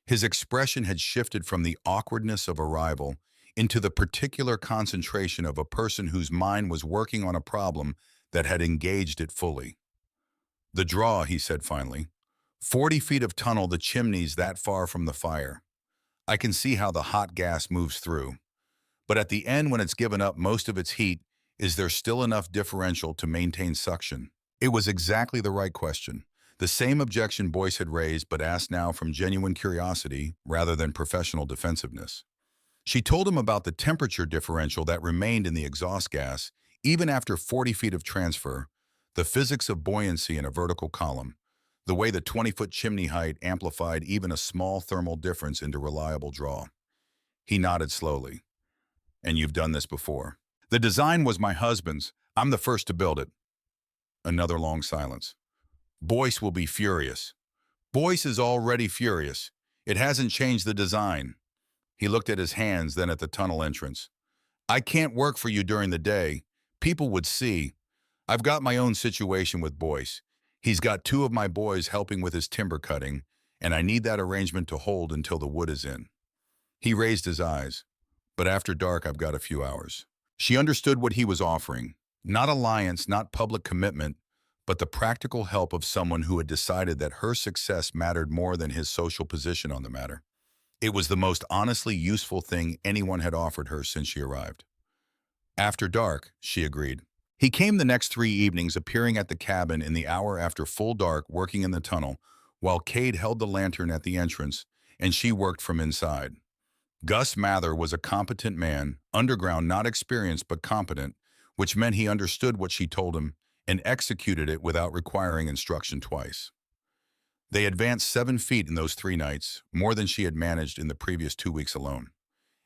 His expression had shifted from the awkwardness of arrival into the particular concentration of a person whose mind was working on a problem that had engaged it fully. The draw, he said finally. 40 feet of tunnel, the chimneys that far from the fire. I can see how the hot gas moves through. But at the end, when it's given up most of its heat, is there still enough differential to maintain suction? It was exactly the right question. The same objection Boyce had raised, but asked now from genuine curiosity rather than professional defensiveness. She told him about the temperature differential that remained in the exhaust gas, even after 40 feet of transfer, the physics of buoyancy in a vertical column, the way the 20-foot chimney height amplified even a small thermal difference into reliable draw. He nodded slowly. And you've done this before. The design was my husband's. I'm the first to build it. Another long silence. Boyce will be furious. Boyce is already furious. It hasn't changed the design. He looked at his hands, then at the tunnel entrance. I can't work for you during the day. People would see. I've got my own situation with Boyce. He's got 2 of my boys helping with his timber cutting, and I need that arrangement to hold until the wood is in. He raised his eyes. But after dark, I've got a few hours. She understood what he was offering. Not alliance, not public commitment, but the practical help of someone who had decided that her success mattered more than his social position on the matter. It was the most honestly useful thing anyone had offered her since she arrived. After dark, she agreed. He came the next 3 evenings, appearing at the cabin in the hour after full dark, working in the tunnel, while Cade held the lantern at the entrance, and she worked from inside. Gus Mather was a competent man, underground, not experienced but competent, which meant he understood what she told him and executed it without requiring instruction twice. They advanced 7 feet in those 3 nights, more than she had managed in the previous 2 weeks alone.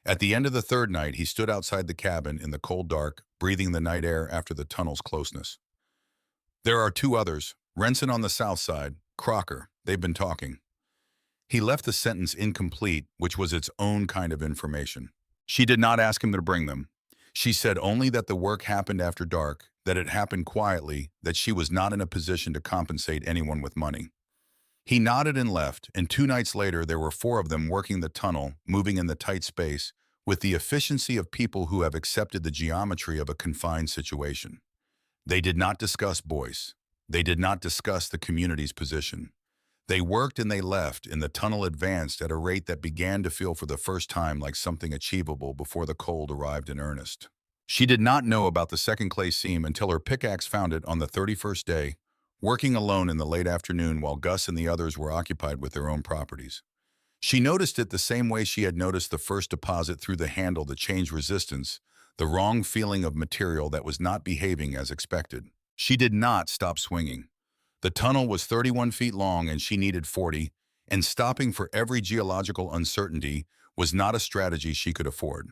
At the end of the 3rd night, he stood outside the cabin in the cold dark, breathing the night air after the tunnel's closeness. There are 2 others, Renson on the south side, Crocker. They've been talking. He left the sentence incomplete, which was its own kind of information. She did not ask him to bring them. She said only that the work happened after dark, that it happened quietly, that she was not in a position to compensate anyone with money. He nodded and left, and 2 nights later there were 4 of them working the tunnel, moving in the tight space, with the efficiency of people who have accepted the geometry of a confined situation. They did not discuss Boyce. They did not discuss the community's position. They worked and they left, and the tunnel advanced at a rate that began to feel for the first time like something achievable before the cold arrived in earnest. She did not know about the second clay seam until her pickaxe found it on the 31st day, working alone in the late afternoon while Gus and the others were occupied with their own properties. She noticed it the same way she had noticed the first deposit through the handle that changed resistance, the wrong feeling of material that was not behaving as expected. She did not stop swinging. The tunnel was 31 feet long and she needed 40, and stopping for every geological uncertainty was not a strategy she could afford.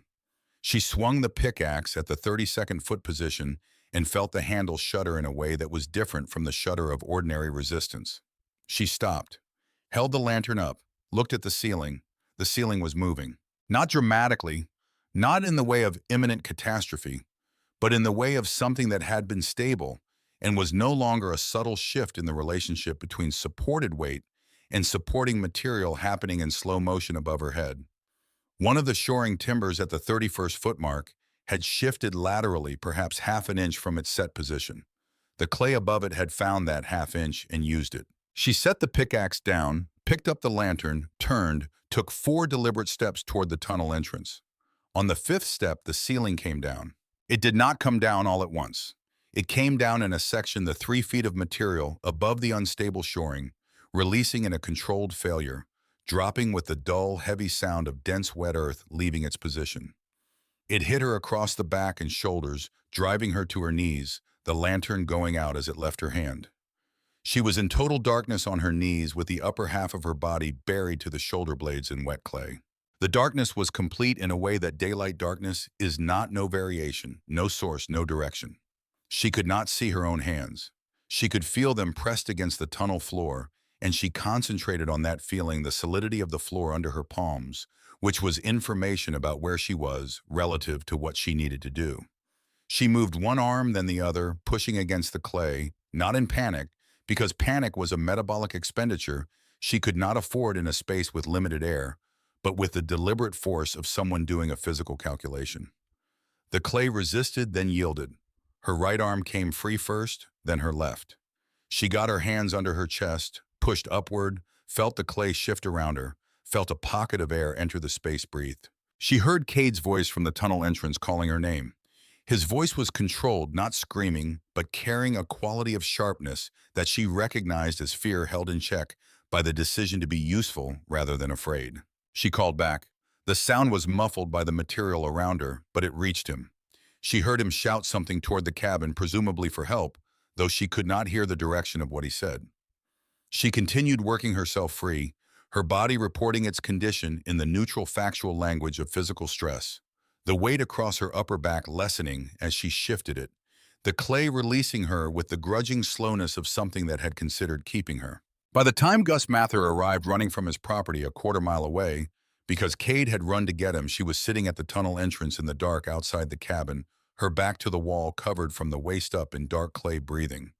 She swung the pickaxe at the 32nd foot position and felt the handle shudder in a way that was different from the shudder of ordinary resistance. She stopped, held the lantern up, looked at the ceiling. The ceiling was moving. Not dramatically, not in the way of imminent catastrophe, but in the way of something that had been stable, and was no longer a subtle shift in the relationship between supported weight and supporting material happening in slow motion above her head. One of the shoring timbers at the 31st foot mark had shifted laterally perhaps half an inch from its set position. The clay above it had found that half inch and used it. She set the pickaxe down, picked up the lantern, turned, took 4 deliberate steps toward the tunnel entrance. On the 5th step, the ceiling came down. It did not come down all at once. It came down in a section the 3 feet of material above the unstable shoring, releasing in a controlled failure, dropping with the dull, heavy sound of dense wet earth leaving its position. It hit her across the back and shoulders, driving her to her knees, the lantern going out as it left her hand. She was in total darkness on her knees with the upper half of her body buried to the shoulder blades in wet clay. The darkness was complete in a way that daylight darkness is not, no variation, no source, no direction. She could not see her own hands. She could feel them pressed against the tunnel floor, and she concentrated on that feeling, the solidity of the floor under her palms, which was information about where she was relative to what she needed to do. She moved one arm, then the other, pushing against the clay, not in panic, because panic was a metabolic expenditure she could not afford in a space with limited air, but with the deliberate force of someone doing a physical calculation. The clay resisted, then yielded. Her right arm came free first, then her left. She got her hands under her chest, pushed upward, felt the clay shift around her, felt a pocket of air enter the space breathed. She heard Cade's voice from the tunnel entrance calling her name. His voice was controlled, not screaming, but carrying a quality of sharpness that she recognized as fear held in check by the decision to be useful rather than afraid. She called back. The sound was muffled by the material around her, but it reached him. She heard him shout something toward the cabin, presumably for help, though she could not hear the direction of what he said. She continued working herself free, her body reporting its condition in the neutral factual language of physical stress, the weight across her upper back lessening as she shifted it, the clay releasing her with the grudging slowness of something that had considered keeping her. By the time Gus Mather arrived running from his property a quarter-mile away, because Cade had run to get him, she was sitting at the tunnel entrance in the dark outside the cabin, her back to the wall covered from the waist up in dark clay, breathing.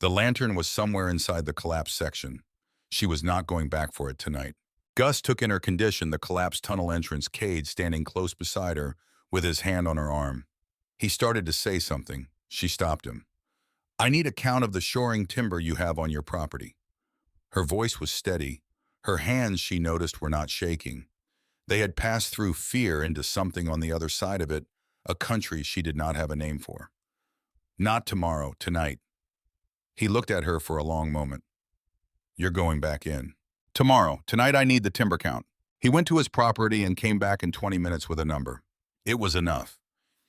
The lantern was somewhere inside the collapsed section. She was not going back for it tonight. Gus took in her condition the collapsed tunnel entrance, Cade standing close beside her with his hand on her arm. He started to say something. She stopped him. "I need a count of the shoring timber you have on your property." Her voice was steady. Her hands, she noticed, were not shaking. They had passed through fear into something on the other side of it, a country she did not have a name for. "Not tomorrow, tonight." He looked at her for a long moment. "You're going back in." "Tomorrow. Tonight I need the timber count." He went to his property and came back in 20 minutes with a number. It was enough.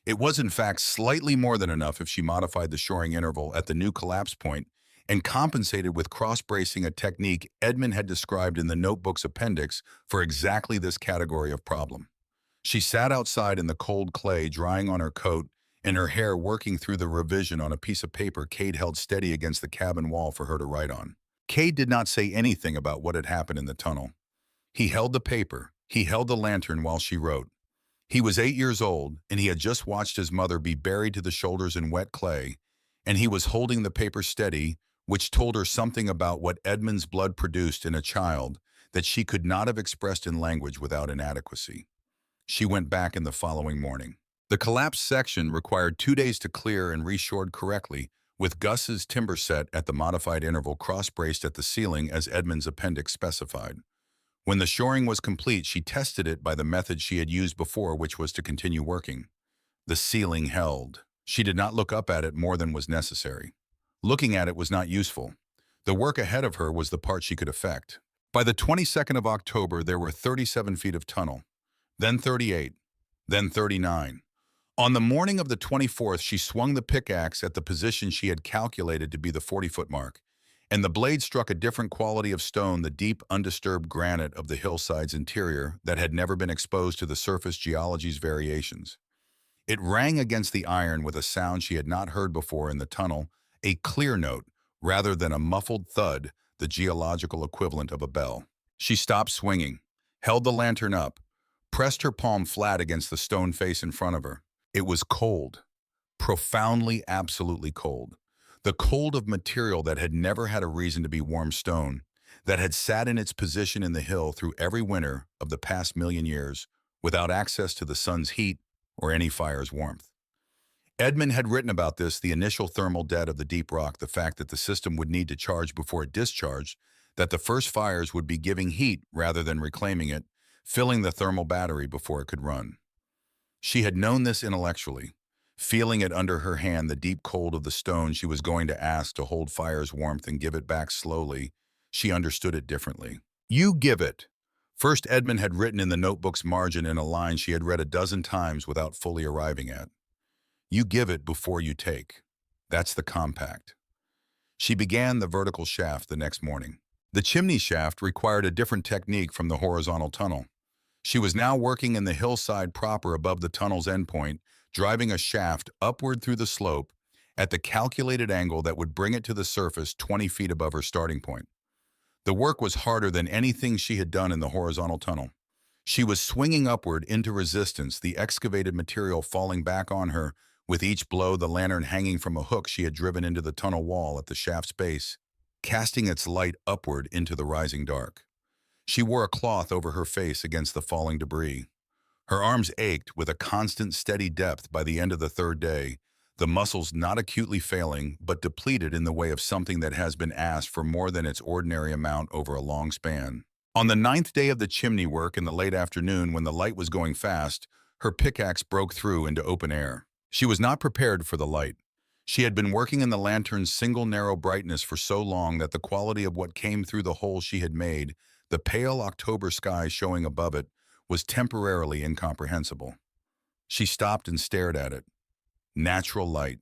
It was in fact slightly more than enough if she modified the shoring interval at the new collapse point and compensated with cross-bracing, a technique Edmund had described in the notebook's appendix for exactly this category of problem. She sat outside in the cold clay, drying on her coat and her hair, working through the revision on a piece of paper Cade held steady against the cabin wall for her to write on. Cade did not say anything about what had happened in the tunnel. He held the paper, he held the lantern while she wrote. He was 8 years old, and he had just watched his mother be buried to the shoulders in wet clay, and he was holding the paper steady, which told her something about what Edmund's blood produced in a child that she could not have expressed in language without inadequacy. She went back in the following morning. The collapsed section required 2 days to clear and reshored correctly, with Gus's timber set at the modified interval cross-braced at the ceiling as Edmund's appendix specified. When the shoring was complete, she tested it by the method she had used before, which was to continue working. The ceiling held. She did not look up at it more than was necessary. Looking at it was not useful. The work ahead of her was the part she could effect. By the 22nd of October, there were 37 feet of tunnel, then 38, then 39. On the morning of the 24th, she swung the pickaxe at the position she had calculated to be the 40-foot mark, and the blade struck a different quality of stone, the deep, undisturbed granite of the hillside's interior that had never been exposed to the surface geology's variations. It rang against the iron with a sound she had not heard before in the tunnel, a clear note, rather than a muffled thud, the geological equivalent of a bell. She stopped swinging, held the lantern up, pressed her palm flat against the stone face in front of her. It was cold, profoundly, absolutely cold. The cold of material that had never had a reason to be warm stone, that had sat in its position in the hill through every winter of the past million years, without access to the sun's heat or any fire's warmth. Edmund had written about this, the initial thermal debt of the deep rock, the fact that the system would need to charge before it discharged, that the first fires would be giving heat rather than reclaiming it, filling the thermal battery before it could run. She had known this intellectually, feeling it under her hand, the deep cold of the stone she was going to ask to hold fire's warmth and give it back slowly. She understood it differently. "You give it." First, Edmund had written in the notebook's margin in a line she had read a dozen times without fully arriving at. "You give it before you take." That's the compact. She began the vertical shaft the next morning. The chimney shaft required a different technique from the horizontal tunnel. She was now working in the hillside proper above the tunnel's endpoint, driving a shaft upward through the slope at the calculated angle that would bring it to the surface 20 feet above her starting point. The work was harder than anything she had done in the horizontal tunnel. She was swinging upward into resistance, the excavated material falling back on her with each blow, the lantern hanging from a hook she had driven into the tunnel wall at the shaft's base, casting its light upward into the rising dark. She wore a cloth over her face against the falling debris. Her arms ached with a constant, steady depth by the end of the third day, the muscles not acutely failing, but depleted in the way of something that has been asked for more than its ordinary amount over a long span. On the 9th day of the chimney work in the late afternoon, when the light was going fast, her pickaxe broke through into open air. She was not prepared for the light. She had been working in the lantern's single narrow brightness for so long that the quality of what came through the hole she had made, the pale October sky showing above it, was temporarily incomprehensible. She stopped and stared at it. Natural light.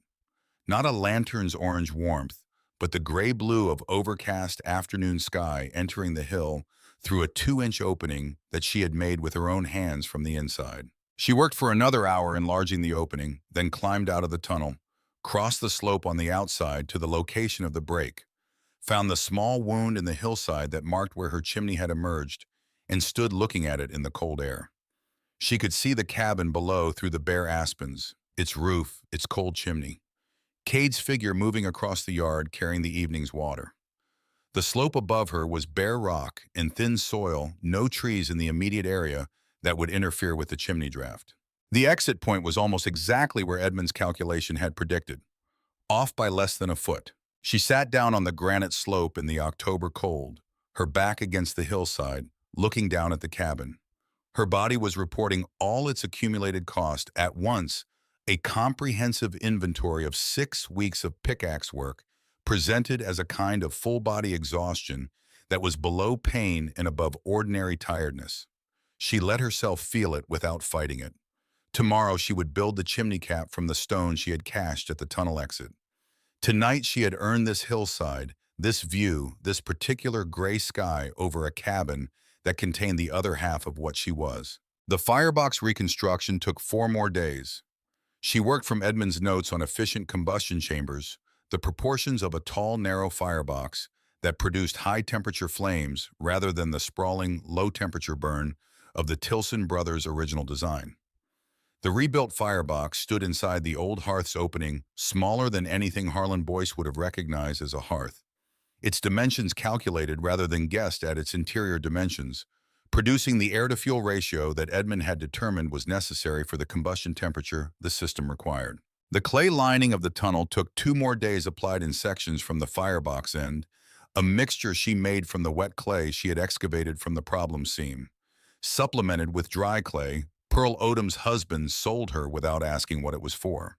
Not a lantern's orange warmth, but the gray-blue of overcast afternoon sky entering the hill through a 2-inch opening that she had made with her own hands from the inside. She worked for another hour enlarging the opening, then climbed out of the tunnel, crossed the slope on the outside to the location of the break, found the small wound in the hillside that marked where her chimney had emerged, and stood looking at it in the cold air. She could see the cabin below through the bare aspens, its roof, its cold chimney. Cade's figure moving across the yard carrying the evening's water. The slope above her was bare rock and thin soil, no trees in the immediate area that would interfere with the chimney draft. The exit point was almost exactly where Edmund's calculation had predicted, off by less than a foot. She sat down on the granite slope in the October cold, her back against the hillside, looking down at the cabin. Her body was reporting all its accumulated cost at once, a comprehensive inventory of 6 weeks of pickaxe work, presented as a kind of full-body exhaustion that was below pain and above ordinary tiredness. She let herself feel it without fighting it. Tomorrow she would build the chimney cap from the stone she had cached at the tunnel exit. Tonight she had earned this hillside, this view, this particular gray sky over a cabin that contained the other half of what she was. The firebox reconstruction took 4 more days. She worked from Edmund's notes on efficient combustion chambers, the proportions of a tall, narrow firebox that produced high-temperature flames rather than the sprawling, low-temperature burn of the Tilson brothers' original design. The rebuilt firebox stood inside the old hearth's opening, smaller than anything Harlan Boyce would have recognized as a hearth. Its dimensions calculated rather than guessed at its interior dimensions, producing the air-to-fuel ratio that Edmund had determined was necessary for the combustion temperature the system required. The clay lining of the tunnel took 2 more days applied in sections from the firebox end, a mixture she made from the wet clay she had excavated from the problem seam. Supplemented with dry clay, Pearl Odom's husband sold her without asking what it was for.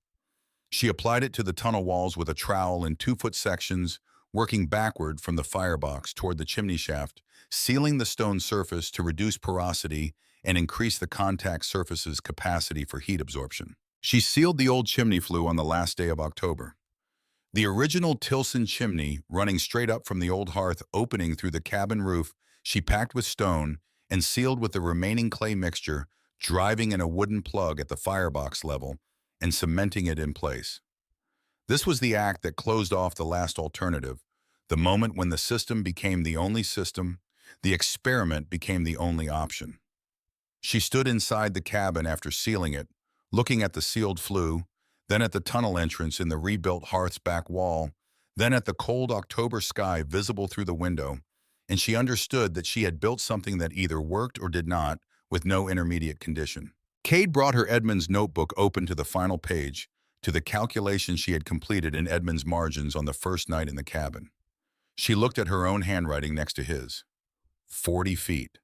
She applied it to the tunnel walls with a trowel in 2-foot sections, working backward from the firebox toward the chimney shaft, sealing the stone surface to reduce porosity and increase the contact surface's capacity for heat absorption. She sealed the old chimney flue on the last day of October. The original Tilson chimney, running straight up from the old hearth opening through the cabin roof, she packed with stone and sealed with the remaining clay mixture, driving in a wooden plug at the firebox level and cementing it in place. This was the act that closed off the last alternative, the moment when the system became the only system, the experiment became the only option. She stood inside the cabin after sealing it, looking at the sealed flue, then at the tunnel entrance in the rebuilt hearth's back wall, then at the cold October sky visible through the window, and she understood that she had built something that either worked or did not, with no intermediate condition. Cade brought her Edmund's notebook open to the final page, to the calculations she had completed in Edmund's margins on the first night in the cabin. She looked at her own handwriting next to his. 40 feet.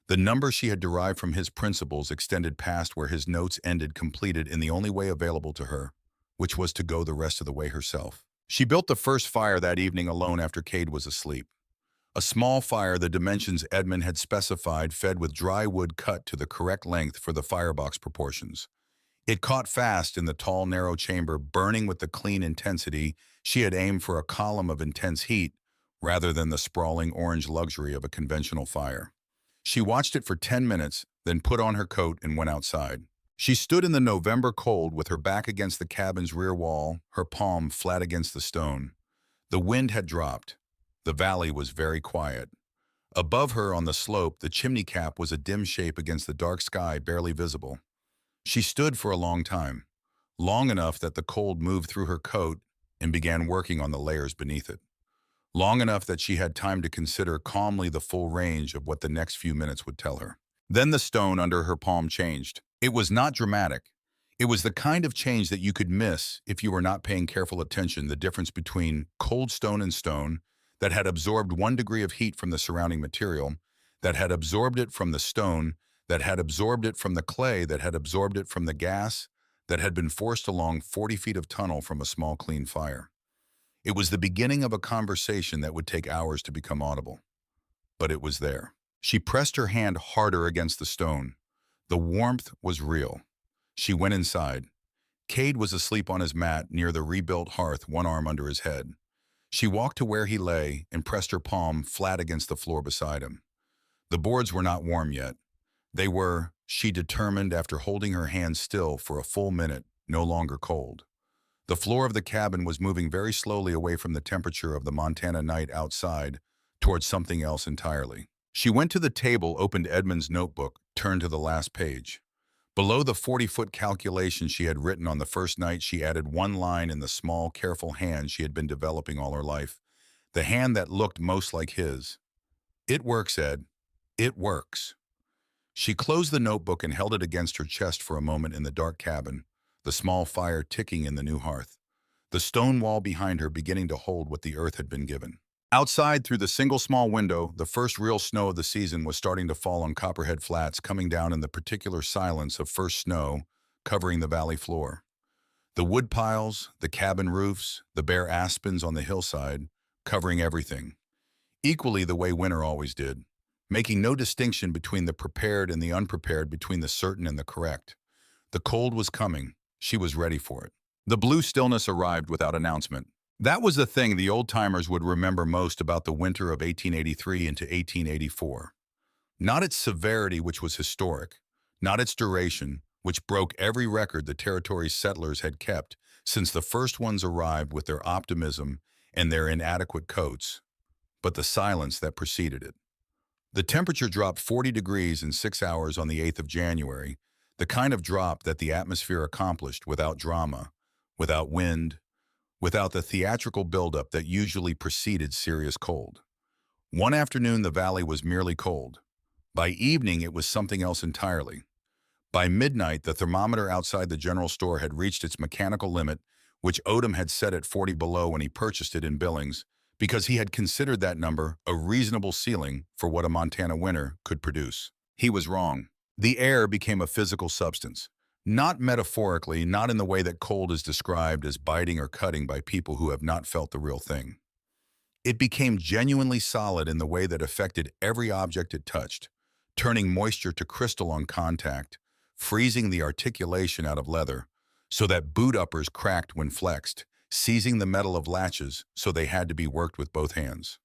The number she had derived from his principles extended past where his notes ended, completed in the only way available to her, which was to go the rest of the way herself. She built the first fire that evening alone after Cade was asleep. A small fire the dimensions Edmund had specified, fed with dry wood cut to the correct length for the firebox proportions. It caught fast in the tall, narrow chamber, burning with the clean intensity she had aimed for, a column of intense heat, rather than the sprawling orange luxury of a conventional fire. She watched it for 10 minutes, then put on her coat and went outside. She stood in the November cold with her back against the cabin's rear wall, her palm flat against the stone. The wind had dropped. The valley was very quiet. Above her on the slope, the chimney cap was a dim shape against the dark sky, barely visible. She stood for a long time, long enough that the cold moved through her coat and began working on the layers beneath it. Long enough that she had time to consider calmly the full range of what the next few minutes would tell her. Then the stone under her palm changed. It was not dramatic. It was the kind of change that you could miss if you were not paying careful attention, the difference between cold stone and stone that had absorbed 1 degree of heat from the surrounding material, that had absorbed it from the stone, that had absorbed it from the clay, that had absorbed it from the gas, that had been forced along 40 feet of tunnel from a small clean fire. It was the beginning of a conversation that would take hours to become audible. But it was there. She pressed her hand harder against the stone. The warmth was real. She went inside. Cade was asleep on his mat near the rebuilt hearth, one arm under his head. She walked to where he lay and pressed her palm flat against the floor beside him. The boards were not warm yet. They were, she determined after holding her hand still for a full minute, no longer cold. The floor of the cabin was moving very slowly away from the temperature of the Montana night outside towards something else entirely. She went to the table, opened Edmund's notebook, turned to the last page. Below the 40-foot calculation she had written on the first night, she added one line in the small, careful hand she had been developing all her life, the hand that looked most like his. "It works, Ed. It works." She closed the notebook and held it against her chest for a moment in the dark cabin, the small fire ticking in the new hearth, the stone wall behind her beginning to hold what the earth had been given. Outside, through the single small window, the first real snow of the season was starting to fall on Copperhead Flats, coming down in the particular silence of first snow, covering the valley floor. The wood piles, the cabin roofs, the bare aspens on the hillside, covering everything. Equally the way winter always did, making no distinction between the prepared and the unprepared, between the certain and the correct. The cold was coming. She was ready for it. The blue stillness arrived without announcement. That was the thing the old-timers would remember most about the winter of 1883 into 1884. Not its severity, which was historic, not its duration, which broke every record the territory's settlers had kept since the first ones arrived with their optimism and their inadequate coats, but the silence that preceded it. The temperature dropped 40 degrees in 6 hours on the 8th of January, the kind of drop that the atmosphere accomplished without drama, without wind, without the theatrical buildup that usually preceded serious cold. One afternoon, the valley was merely cold. By evening, it was something else entirely. By midnight, the thermometer outside the general store had reached its mechanical limit, which Odom had set at 40 below when he purchased it in Billings, because he had considered that number a reasonable ceiling for what a Montana winter could produce. He was wrong. The air became a physical substance. Not metaphorically, not in the way that cold is described as biting or cutting by people who have not felt the real thing. It became genuinely solid in the way that affected every object it touched, turning moisture to crystal on contact, freezing the articulation out of leather, so that boot uppers cracked when flexed, seizing the metal of latches so they had to be worked with both hands.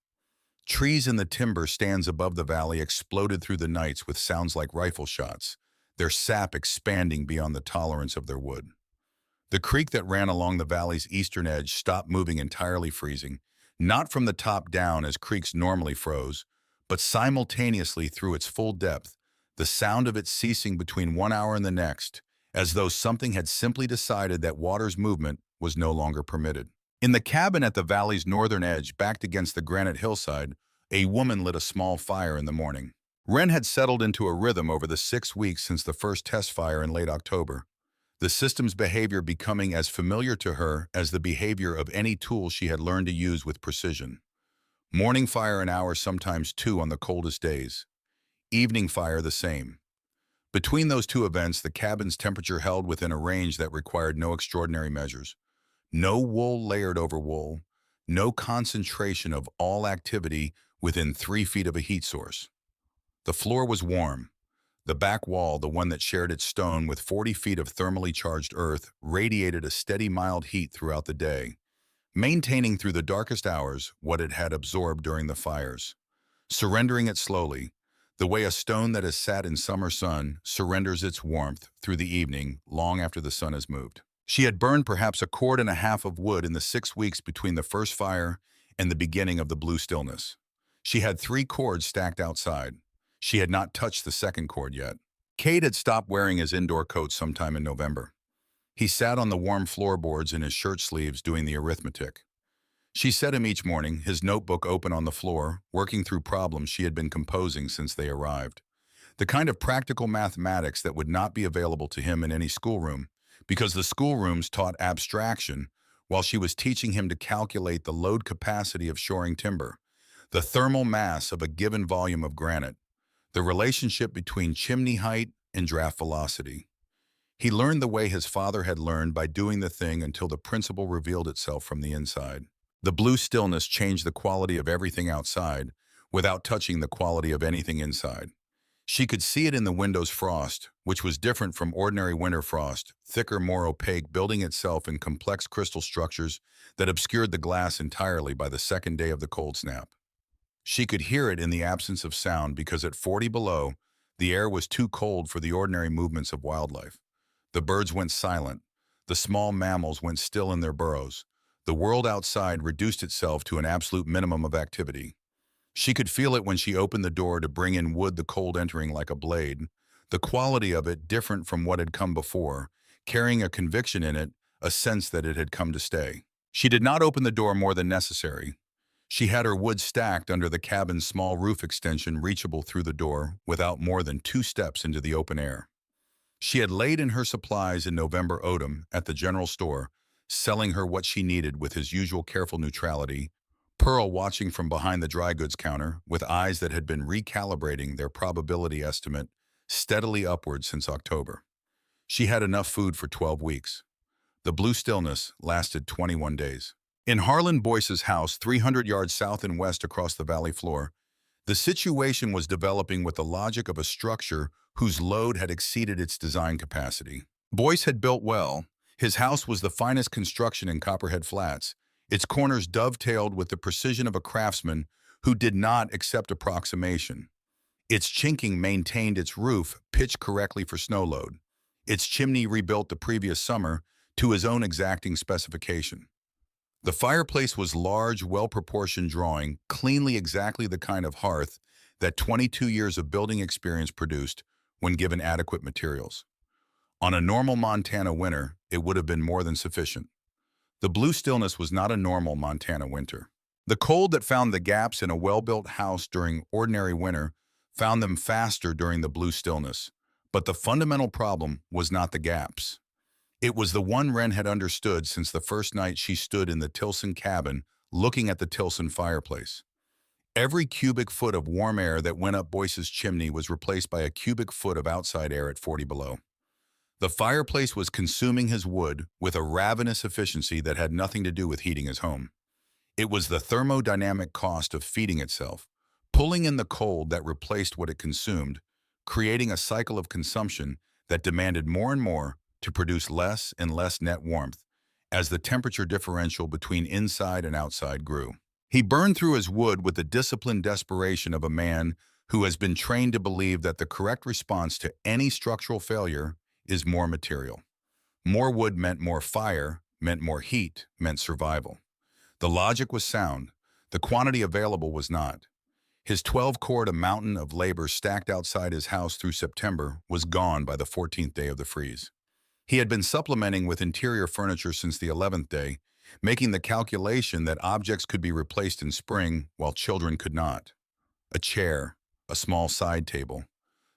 Trees in the timber stands above the valley exploded through the nights with sounds like rifle shots, their sap expanding beyond the tolerance of their wood. The creek that ran along the valley's eastern edge stopped moving, entirely freezing, not from the top down as creeks normally froze, but simultaneously through its full depth, the sound of it ceasing between 1 hour and the next, as though something had simply decided that water's movement was no longer permitted. In the cabin at the valley's northern edge, backed against the granite hillside, a woman lit a small fire in the morning. Wren had settled into a rhythm over the 6 weeks since the first test fire in late October, the system's behavior becoming as familiar to her as the behavior of any tool she had learned to use with precision. Morning fire an hour, sometimes two on the coldest days. Evening fire the same. Between those two events, the cabin's temperature held within a range that required no extraordinary measures. No wool layered over wool, no concentration of all activity within 3 feet of a heat source. The floor was warm. The back wall, the one that shared its stone with 40 feet of thermally charged earth, radiated a steady mild heat throughout the day, maintaining through the darkest hours what it had absorbed during the fires, surrendering it slowly, the way a stone that has sat in summer sun surrenders its warmth through the evening long after the sun has moved. She had burned perhaps a cord and a half of wood in the 6 weeks between the first fire and the beginning of the blue stillness. She had 3 cords stacked outside. She had not touched the second cord yet. Cade had stopped wearing his indoor coat sometime in November. He sat on the warm floorboards in his shirt sleeves doing the arithmetic. She set him each morning, his notebook open on the floor, working through problems she had been composing since they arrived. The kind of practical mathematics that would not be available to him in any schoolroom, because the schoolrooms taught abstraction while she was teaching him to calculate the load capacity of shoring timber, the thermal mass of a given volume of granite, the relationship between chimney height and draft velocity. He learned the way his father had learned, by doing the thing until the principle revealed itself from the inside. The blue stillness changed the quality of everything outside without touching the quality of anything inside. She could see it in the window's frost, which was different from ordinary winter frost, thicker, more opaque, building itself in complex crystal structures that obscured the glass entirely by the second day of the cold snap. She could hear it in the absence of sound because at 40 below, the air was too cold for the ordinary movements of wildlife. The birds went silent. The small mammals went still in their burrows. The world outside reduced itself to an absolute minimum of activity. She could feel it when she opened the door to bring in wood, the cold entering like a blade, the quality of it different from what had come before, carrying a conviction in it, a sense that it had come to stay. She did not open the door more than necessary. She had her wood stacked under the cabin's small roof extension, reachable through the door without more than 2 steps into the open air. She had laid in her supplies in November Odom at the general store, selling her what she needed with his usual careful neutrality, Pearl watching from behind the dry goods counter with eyes that had been recalibrating their probability estimate steadily upward since October. She had enough food for 12 weeks. The blue stillness lasted 21 days. In Harlan Boyce's house, 300 yards south and west across the valley floor, the situation was developing with the logic of a structure whose load had exceeded its design capacity. Boyce had built well. His house was the finest construction in Copperhead Flats, its corners dovetailed with the precision of a craftsman who did not accept approximation. Its chinking maintained its roof pitched correctly for snow load. Its chimney rebuilt the previous summer to his own exacting specification. The fireplace was large, well-proportioned drawing, cleanly exactly the kind of hearth that 22 years of building experience produced when given adequate materials. On a normal Montana winter, it would have been more than sufficient. The blue stillness was not a normal Montana winter. The cold that found the gaps in a well-built house during ordinary winter found them faster during the blue stillness. But the fundamental problem was not the gaps. It was the one Wren had understood since the first night she stood in the Tilson cabin looking at the Tilson fireplace. Every cubic foot of warm air that went up Boyce's chimney was replaced by a cubic foot of outside air at 40 below. The fireplace was consuming his wood with a ravenous efficiency that had nothing to do with heating his home. It was the thermodynamic cost of feeding itself, pulling in the cold that replaced what it consumed, creating a cycle of consumption that demanded more and more to produce less and less net warmth as the temperature differential between inside and outside grew. He burned through his wood with the disciplined desperation of a man who has been trained to believe that the correct response to any structural failure is more material. More wood meant more fire, meant more heat, meant survival. The logic was sound. The quantity available was not. His 12-cord, a mountain of labor stacked outside his house through September, was gone by the 14th day of the freeze. He had been supplementing with interior furniture since the 11th day, making the calculation that objects could be replaced in spring while children could not. A chair, a small side table,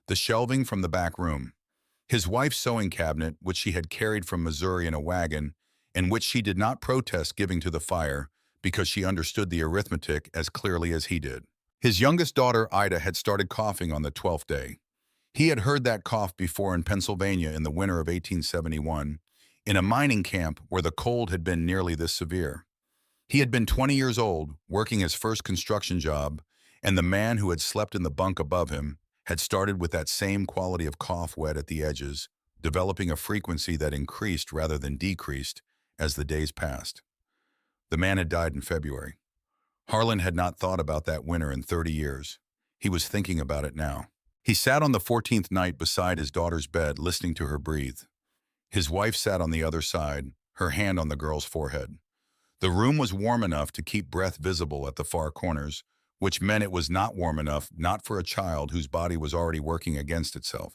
the shelving from the back room, his wife's sewing cabinet, which she had carried from Missouri in a wagon, and which she did not protest giving to the fire because she understood the arithmetic as clearly as he did. His youngest daughter, Ida, had started coughing on the 12th day. He had heard that cough before in Pennsylvania in the winter of 1871, in a mining camp where the cold had been nearly this severe. He had been 20 years old, working his first construction job, and the man who had slept in the bunk above him had started with that same quality of cough wet at the edges, developing a frequency that increased rather than decreased as the days passed. The man had died in February. Harlan had not thought about that winter in 30 years. He was thinking about it now. He sat on the 14th night beside his daughter's bed, listening to her breathe. His wife sat on the other side, her hand on the girl's forehead. The room was warm enough to keep breath visible at the far corners, which meant it was not warm enough not for a child whose body was already working against itself.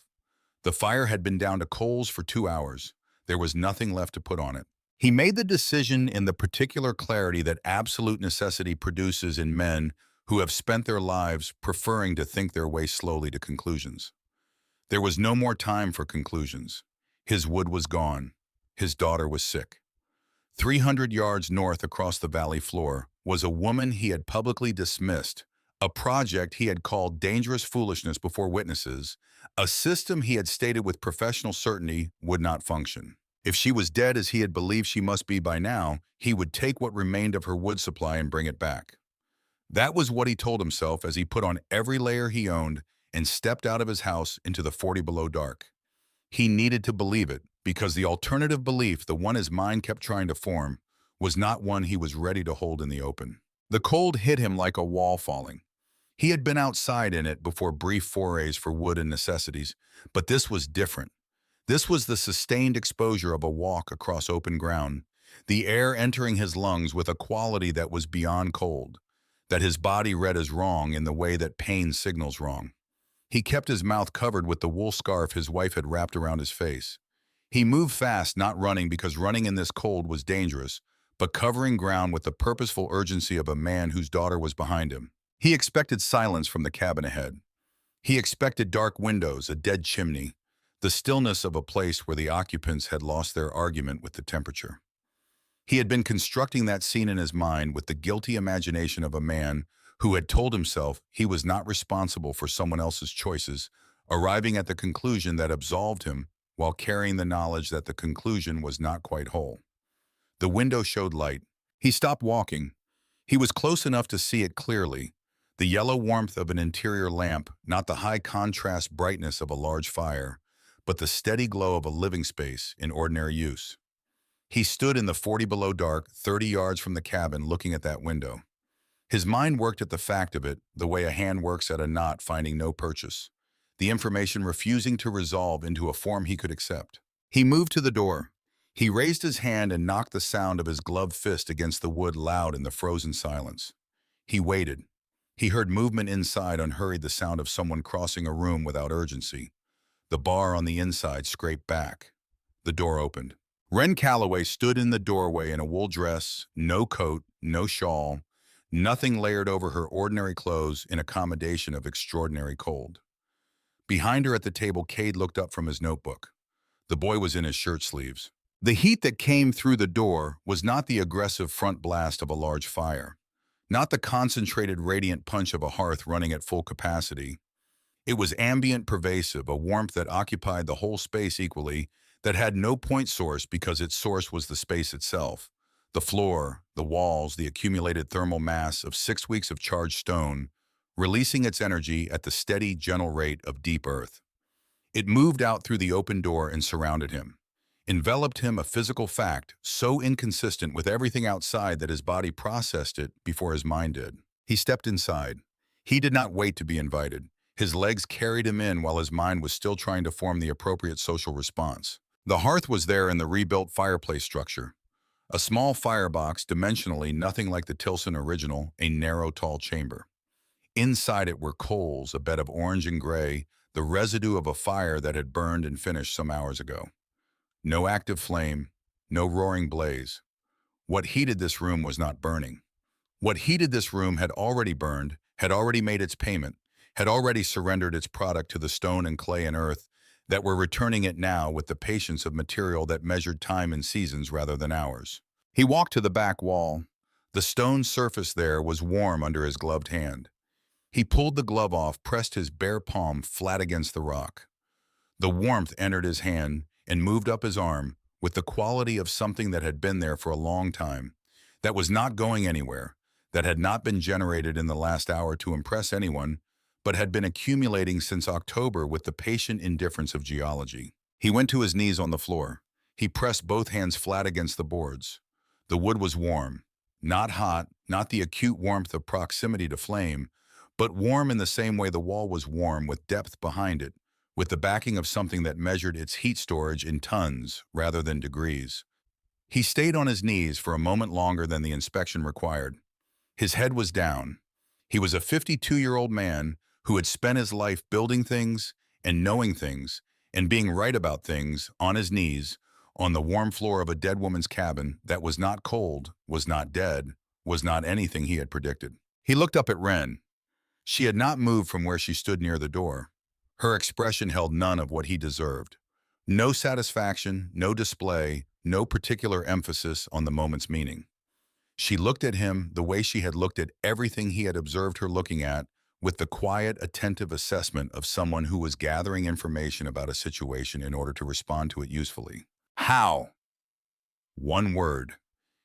The fire had been down to coals for 2 hours. There was nothing left to put on it. He made the decision in the particular clarity that absolute necessity produces in men who have spent their lives preferring to think their way slowly to conclusions. There was no more time for conclusions. His wood was gone. His daughter was sick. 300 yards north across the valley floor was a woman he had publicly dismissed, a project he had called dangerous foolishness before witnesses, a system he had stated with professional certainty would not function. If she was dead as he had believed she must be by now, he would take what remained of her wood supply and bring it back. That was what he told himself as he put on every layer he owned and stepped out of his house into the 40 below dark. He needed to believe it, because the alternative belief, the one his mind kept trying to form, was not one he was ready to hold in the open. The cold hit him like a wall falling. He had been outside in it before brief forays for wood and necessities, but this was different. This was the sustained exposure of a walk across open ground, the air entering his lungs with a quality that was beyond cold, that his body read as wrong in the way that pain signals wrong. He kept his mouth covered with the wool scarf his wife had wrapped around his face. He moved fast, not running because running in this cold was dangerous, but covering ground with the purposeful urgency of a man whose daughter was behind him. He expected silence from the cabin ahead. He expected dark windows, a dead chimney, the stillness of a place where the occupants had lost their argument with the temperature. He had been constructing that scene in his mind with the guilty imagination of a man who had told himself he was not responsible for someone else's choices, arriving at the conclusion that absolved him while carrying the knowledge that the conclusion was not quite whole. The window showed light. He stopped walking. He was close enough to see it clearly, the yellow warmth of an interior lamp, not the high contrast brightness of a large fire, but the steady glow of a living space in ordinary use. He stood in the 40 below dark, 30 yards from the cabin, looking at that window. His mind worked at the fact of it, the way a hand works at a knot finding no purchase, the information refusing to resolve into a form he could accept. He moved to the door. He raised his hand and knocked the sound of his gloved fist against the wood loud in the frozen silence. He waited. He heard movement inside, unhurried, the sound of someone crossing a room without urgency. The bar on the inside scraped back. The door opened. Wren Calloway stood in the doorway in a wool dress, no coat, no shawl, nothing layered over her ordinary clothes in accommodation of extraordinary cold. Behind her at the table, Cade looked up from his notebook. The boy was in his shirt sleeves. The heat that came through the door was not the aggressive front blast of a large fire, not the concentrated radiant punch of a hearth running at full capacity. It was ambient, pervasive, a warmth that occupied the whole space equally, that had no point source because its source was the space itself. The floor, the walls, the accumulated thermal mass of 6 weeks of charged stone, releasing its energy at the steady, gentle rate of deep earth. It moved out through the open door and surrounded him, enveloped him, a physical fact, so inconsistent with everything outside that his body processed it before his mind did. He stepped inside. He did not wait to be invited. His legs carried him in while his mind was still trying to form the appropriate social response. The hearth was there in the rebuilt fireplace structure. A small firebox, dimensionally nothing like the Tilson original, a narrow, tall chamber. Inside it were coals, a bed of orange and gray, the residue of a fire that had burned and finished some hours ago. No active flame, no roaring blaze. What heated this room was not burning. What heated this room had already burned, had already made its payment, had already surrendered its product to the stone and clay and earth that were returning it now with the patience of material that measured time in seasons rather than hours. He walked to the back wall. The stone surface there was warm under his gloved hand. He pulled the glove off, pressed his bare palm flat against the rock. The warmth entered his hand and moved up his arm with the quality of something that had been there for a long time, that was not going anywhere, that had not been generated in the last hour to impress anyone, but had been accumulating since October with the patient indifference of geology. He went to his knees on the floor. He pressed both hands flat against the boards. The wood was warm, not hot, not the acute warmth of proximity to flame, but warm in the same way the wall was warm, with depth behind it, with the backing of something that measured its heat storage in tons rather than degrees. He stayed on his knees for a moment longer than the inspection required. His head was down. He was a 52-year-old man who had spent his life building things and knowing things and being right about things, on his knees, on the warm floor of a dead woman's cabin that was not cold, was not dead, was not anything he had predicted. He looked up at Wren. She had not moved from where she stood near the door. Her expression held none of what he deserved. No satisfaction, no display, no particular emphasis on the moment's meaning. She looked at him the way she had looked at everything he had observed her looking at, with the quiet, attentive assessment of someone who was gathering information about a situation in order to respond to it usefully. How? One word.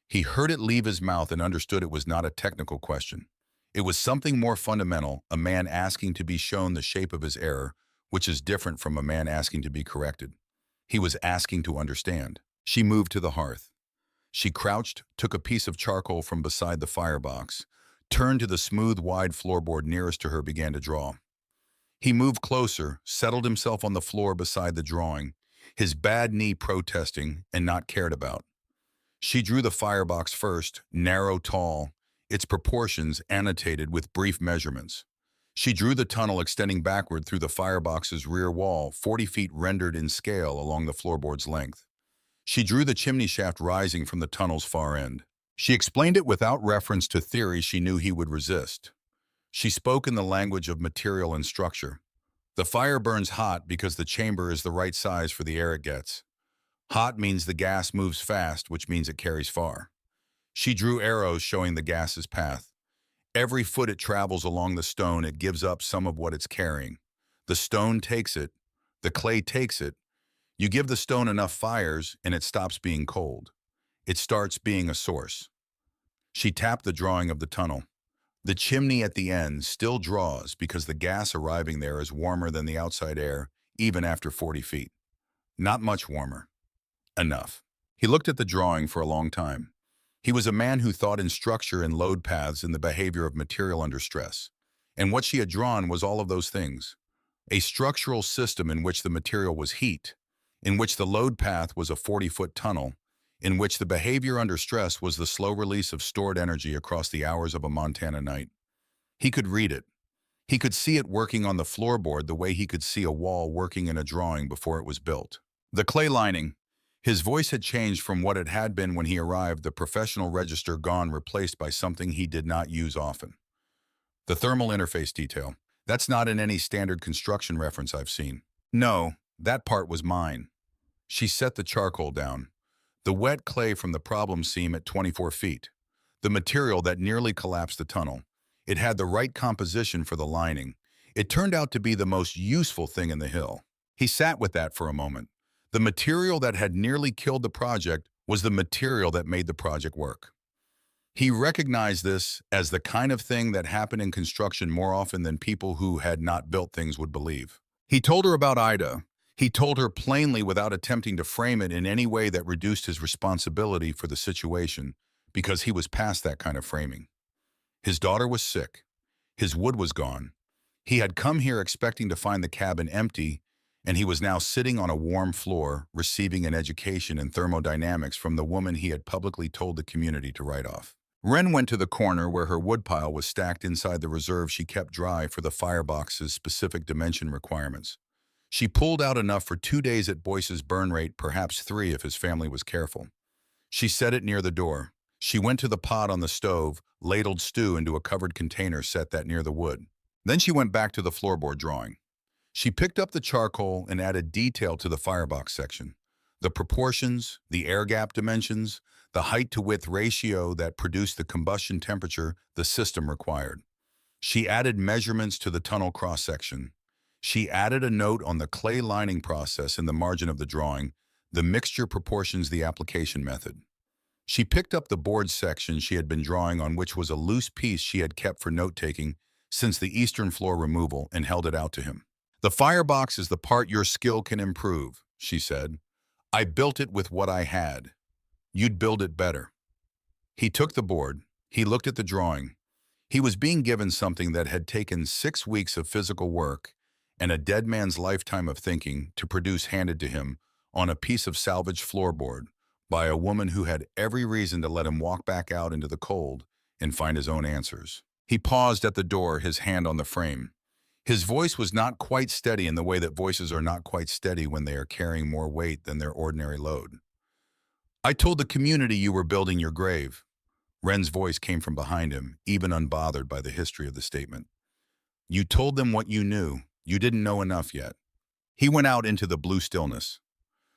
He heard it leave his mouth and understood it was not a technical question. It was something more fundamental, a man asking to be shown the shape of his error, which is different from a man asking to be corrected. He was asking to understand. She moved to the hearth. She crouched, took a piece of charcoal from beside the firebox, turned to the smooth, wide floorboard nearest to her, began to draw. He moved closer, settled himself on the floor beside the drawing, his bad knee protesting and not cared about. She drew the firebox first, narrow, tall, its proportions annotated with brief measurements. She drew the tunnel extending backward through the firebox's rear wall, 40 feet rendered in scale along the floorboard's length. She drew the chimney shaft rising from the tunnel's far end. She explained it without reference to theory she knew he would resist. She spoke in the language of material and structure. The fire burns hot because the chamber is the right size for the air it gets. Hot means the gas moves fast, which means it carries far. She drew arrows showing the gas's path. Every foot it travels along the stone, it gives up some of what it's carrying. The stone takes it. The clay takes it. You give the stone enough fires, and it stops being cold. It starts being a source. She tapped the drawing of the tunnel. The chimney at the end still draws because the gas arriving there is warmer than the outside air, even after 40 feet. Not much warmer. Enough. He looked at the drawing for a long time. He was a man who thought in structure and load paths and the behavior of material under stress. And what she had drawn was all of those things. A structural system in which the material was heat, in which the load path was a 40-foot tunnel, in which the behavior under stress was the slow release of stored energy across the hours of a Montana night. He could read it. He could see it working on the floorboard the way he could see a wall working in a drawing before it was built. The clay lining. His voice had changed from what it had been when he arrived, the professional register gone, replaced by something he did not use often. The thermal interface detail. That's not in any standard construction reference I've seen. No, that part was mine. She set the charcoal down. The wet clay from the problem seam at 24 feet. The material that nearly collapsed the tunnel. It had the right composition for the lining. It turned out to be the most useful thing in the hill. He sat with that for a moment. The material that had nearly killed the project was the material that made the project work. He recognized this as the kind of thing that happened in construction more often than people who had not built things would believe. He told her about Ida. He told her plainly without attempting to frame it in any way that reduced his responsibility for the situation, because he was past that kind of framing. His daughter was sick. His wood was gone. He had come here expecting to find the cabin empty, and he was now sitting on a warm floor, receiving an education in thermodynamics from the woman he had publicly told the community to write off. Wren went to the corner where her woodpile was stacked inside the reserve she kept dry for the firebox's specific dimension requirements. She pulled out enough for 2 days at Boyce's burn rate, perhaps 3 if his family was careful. She set it near the door. She went to the pot on the stove, ladled stew into a covered container set that near the wood. Then she went back to the floorboard drawing. She picked up the charcoal and added detail to the firebox section. The proportions, the air gap dimensions, the height-to-width ratio that produced the combustion temperature the system required. She added measurements to the tunnel cross-section. She added a note on the clay lining process in the margin of the drawing, the mixture proportions the application method. She picked up the board section she had been drawing on, which was a loose piece she had kept for note-taking since the eastern floor removal, and held it out to him. "The firebox is the part your skill can improve," she said. "I built it with what I had. You'd build it better." He took the board. He looked at the drawing. He was being given something that had taken 6 weeks of physical work and a dead man's lifetime of thinking to produce, handed to him on a piece of salvaged floorboard by a woman who had every reason to let him walk back out into the cold and find his own answers. He paused at the door, his hand on the frame. His voice was not quite steady in the way that voices are not quite steady when they are carrying more weight than their ordinary load. "I told the community you were building your grave." Ren's voice came from behind him, even unbothered by the history of the statement. "You told them what you knew. You didn't know enough yet." He went out into the blue stillness.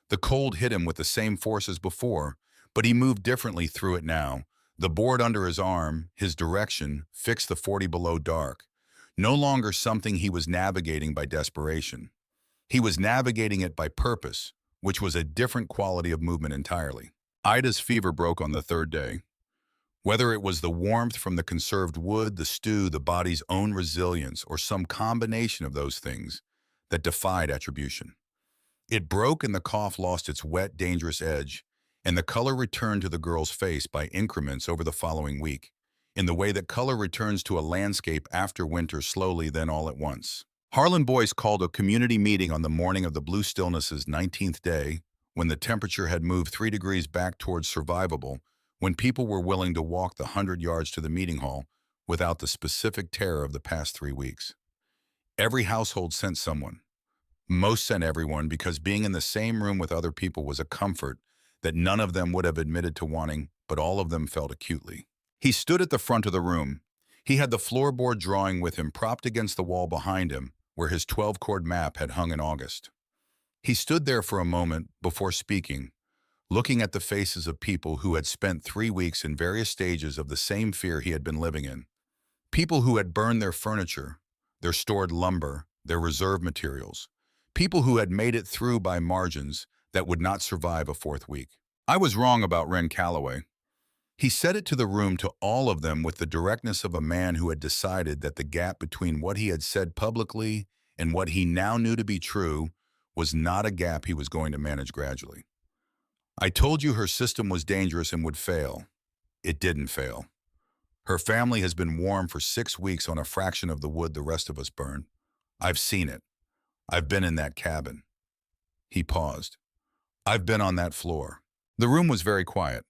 The cold hit him with the same force as before, but he moved differently through it now. The board under his arm, his direction, fixed the 40 below dark. No longer something he was navigating by desperation. He was navigating it by purpose, which was a different quality of movement entirely. Ida's fever broke on the third day. Whether it was the warmth from the conserved wood, the stew, the body's own resilience, or some combination of those things that defied attribution. It broke and the cough lost its wet, dangerous edge, and the color returned to the girl's face by increments over the following week, in the way that color returns to a landscape after winter, slowly, then all at once. Harlan Boyce called a community meeting on the morning of the Blue Stillness's 19th day, when the temperature had moved 3 degrees back towards survivable, when people were willing to walk the 100 yards to the meeting hall without the specific terror of the past 3 weeks. Every household sent someone. Most sent everyone, because being in the same room with other people was a comfort that none of them would have admitted to wanting, but all of them felt acutely. He stood at the front of the room. He had the floorboard drawing with him propped against the wall behind him, where his 12-chord map had hung in August. He stood there for a moment before speaking, looking at the faces of people who had spent 3 weeks in various stages of the same fear he had been living in. People who had burned their furniture, their stored lumber, their reserve materials. People who had made it through by margins that would not survive a 4th week. "I was wrong about Ren Calloway." He said it to the room, to all of them, with the directness of a man who had decided that the gap between what he had said publicly and what he now knew to be true was not a gap he was going to manage gradually. "I told you her system was dangerous and would fail. It didn't fail. Her family has been warm for 6 weeks on a fraction of the wood the rest of us burn. I've seen it. I've been in that cabin." He paused. "I've been on that floor." The room was very quiet.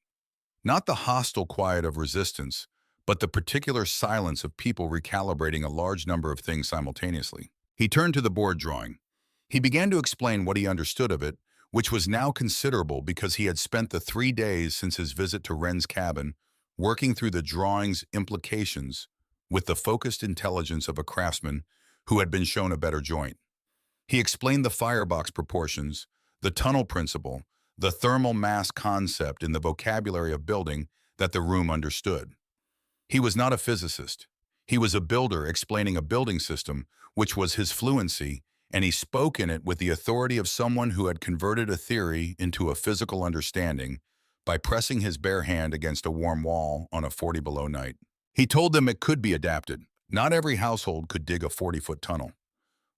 Not the hostile quiet of resistance, but the particular silence of people recalibrating a large number of things simultaneously. He turned to the board drawing. He began to explain what he understood of it, which was now considerable because he had spent the 3 days since his visit to Ren's cabin working through the drawing's implications with the focused intelligence of a craftsman who had been shown a better joint. He explained the firebox proportions, the tunnel principle, the thermal mass concept in the vocabulary of building that the room understood. He was not a physicist. He was a builder explaining a building system, which was his fluency, and he spoke in it with the authority of someone who had converted a theory into a physical understanding by pressing his bare hand against a warm wall on a 40 below night. He told them it could be adapted. Not every household could dig a 40-foot tunnel.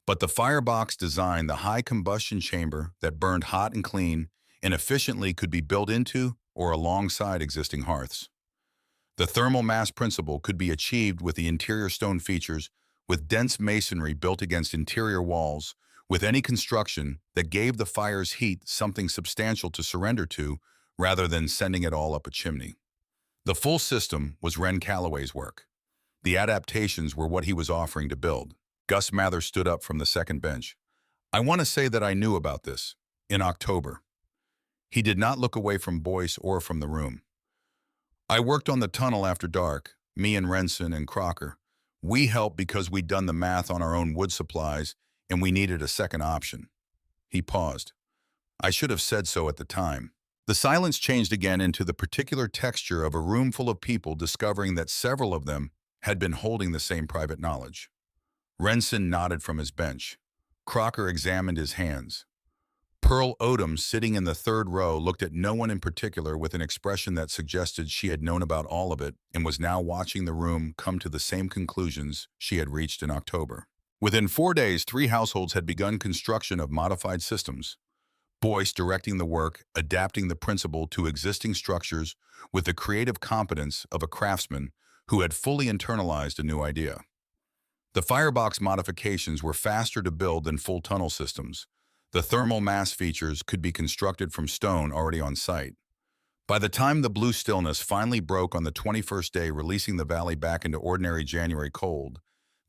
But the firebox design, the high combustion chamber that burned hot and clean and efficiently, could be built into or alongside existing hearths. The thermal mass principle could be achieved with the interior stone features, with dense masonry built against interior walls, with any construction that gave the fire's heat something substantial to surrender to rather than sending it all up a chimney. The full system was Ren Calloway's work. The adaptations were what he was offering to build. Gus Mather stood up from the second bench. "I want to say that I knew about this in October." He did not look away from Boyce or from the room. I worked on the tunnel after dark, me and Renson and Crocker. We helped because we'd done the math on our own wood supplies and we needed a second option. He paused. I should have said so at the time. The silence changed again into the particular texture of a room full of people discovering that several of them had been holding the same private knowledge. Renson nodded from his bench. Crocker examined his hands. Pearl Odom, sitting in the third row, looked at no one in particular with an expression that suggested she had known about all of it and was now watching the room come to the same conclusions she had reached in October. Within 4 days, 3 households had begun construction of modified systems. Boyce directing the work, adapting the principle to existing structures with the creative competence of a craftsman who had fully internalized a new idea. The firebox modifications were faster to build than full tunnel systems. The thermal mass features could be constructed from stone already on site. By the time the blue stillness finally broke on the 21st day, releasing the valley back into ordinary January cold,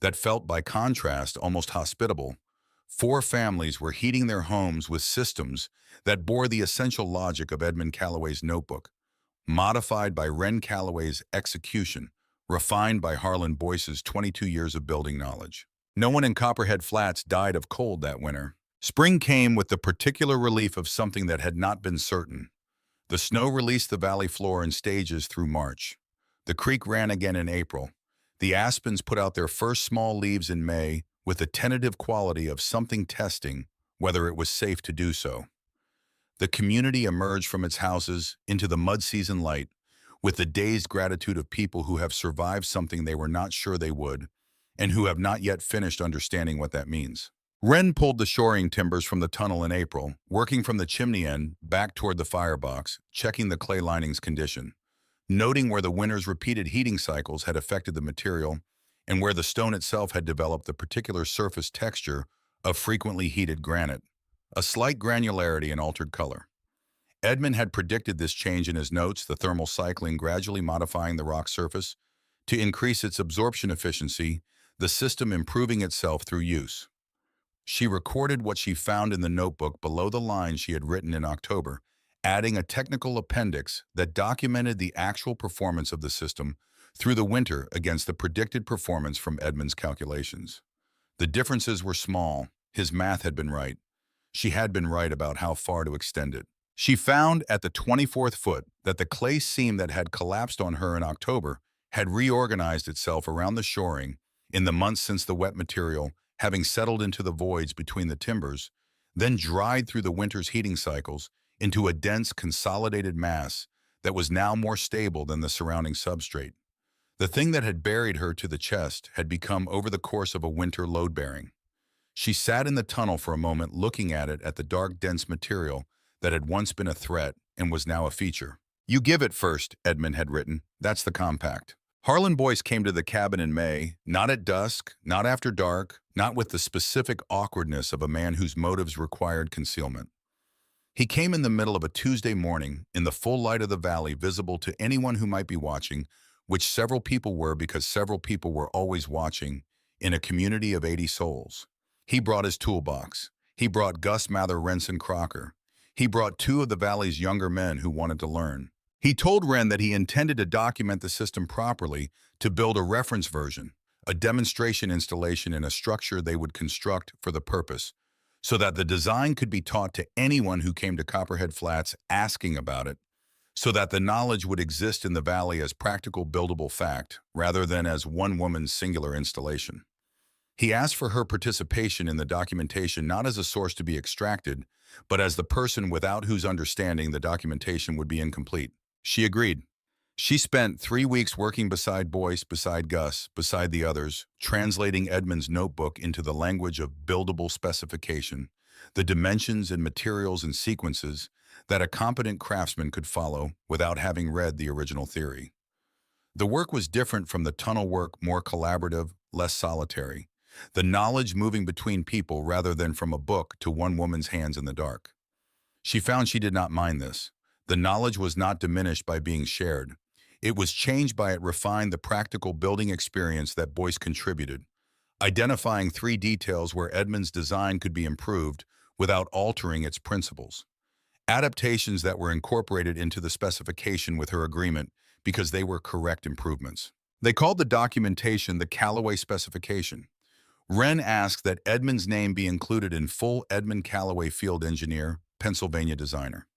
that felt by contrast almost hospitable, 4 families were heating their homes with systems that bore the essential logic of Edmund Callaway's notebook, modified by Ren Callaway's execution, refined by Harlan Boyce's 22 years of building knowledge. No one in Copperhead Flats died of cold that winter. Spring came with the particular relief of something that had not been certain. The snow released the valley floor in stages through March. The creek ran again in April. The aspens put out their first small leaves in May with the tentative quality of something testing whether it was safe to do so. The community emerged from its houses into the mud season light with the dazed gratitude of people who have survived something they were not sure they would and who have not yet finished understanding what that means. Wren pulled the shoring timbers from the tunnel in April, working from the chimney end back toward the firebox, checking the clay lining's condition, noting where the winter's repeated heating cycles had affected the material and where the stone itself had developed the particular surface texture of frequently heated granite, a slight granularity and altered color. Edmund had predicted this change in his notes, the thermal cycling gradually modifying the rock surface to increase its absorption efficiency, the system improving itself through use. She recorded what she found in the notebook below the lines she had written in October, adding a technical appendix that documented the actual performance of the system through the winter against the predicted performance from Edmund's calculations. The differences were small. His math had been right. She had been right about how far to extend it. She found at the 24th foot that the clay seam that had collapsed on her in October had reorganized itself around the shoring in the months since the wet material, having settled into the voids between the timbers, then dried through the winter's heating cycles into a dense, consolidated mass that was now more stable than the surrounding substrate. The thing that had buried her to the chest had become, over the course of a winter, load-bearing. She sat in the tunnel for a moment looking at the dark, dense material that had once been a threat and was now a feature. "You give it first," Edmund had written. "That's the compact." Harlan Boyce came to the cabin in May, not at dusk, not after dark, not with the specific awkwardness of a man whose motives required concealment. He came in the middle of a Tuesday morning, in the full light of the valley, visible to anyone who might be watching, which several people were because several people were always watching, in a community of 80 souls. He brought his toolbox. He brought Gus Mather, Renson Crocker. He brought 2 of the valley's younger men who wanted to learn. He told Wren that he intended to document the system properly, to build a reference version, a demonstration installation in a structure they would construct for the purpose, so that the design could be taught to anyone who came to Copperhead Flats asking about it, so that the knowledge would exist in the valley as practical buildable fact, rather than as one woman's singular installation. He asked for her participation in the documentation not as a source to be extracted, but as the person without whose understanding the documentation would be incomplete. She agreed. She spent 3 weeks working beside Boyce, beside Gus, beside the others, translating Edmund's notebook into the language of buildable specification, the dimensions and materials and sequences that a competent craftsman could follow without having read the original theory. The work was different from the tunnel work, more collaborative, less solitary. The knowledge moving between people rather than from a book to one woman's hands in the dark. She found she did not mind this. The knowledge was not diminished by being shared. It was changed by it refined the practical building experience that Boyce contributed, identifying 3 details where Edmund's design could be improved without altering its principles. Adaptations that were incorporated into the specification with her agreement, because they were correct improvements. They called the documentation the Callaway specification. Wren asked that Edmund's name be included in full Edmund Callaway Field Engineer, Pennsylvania designer.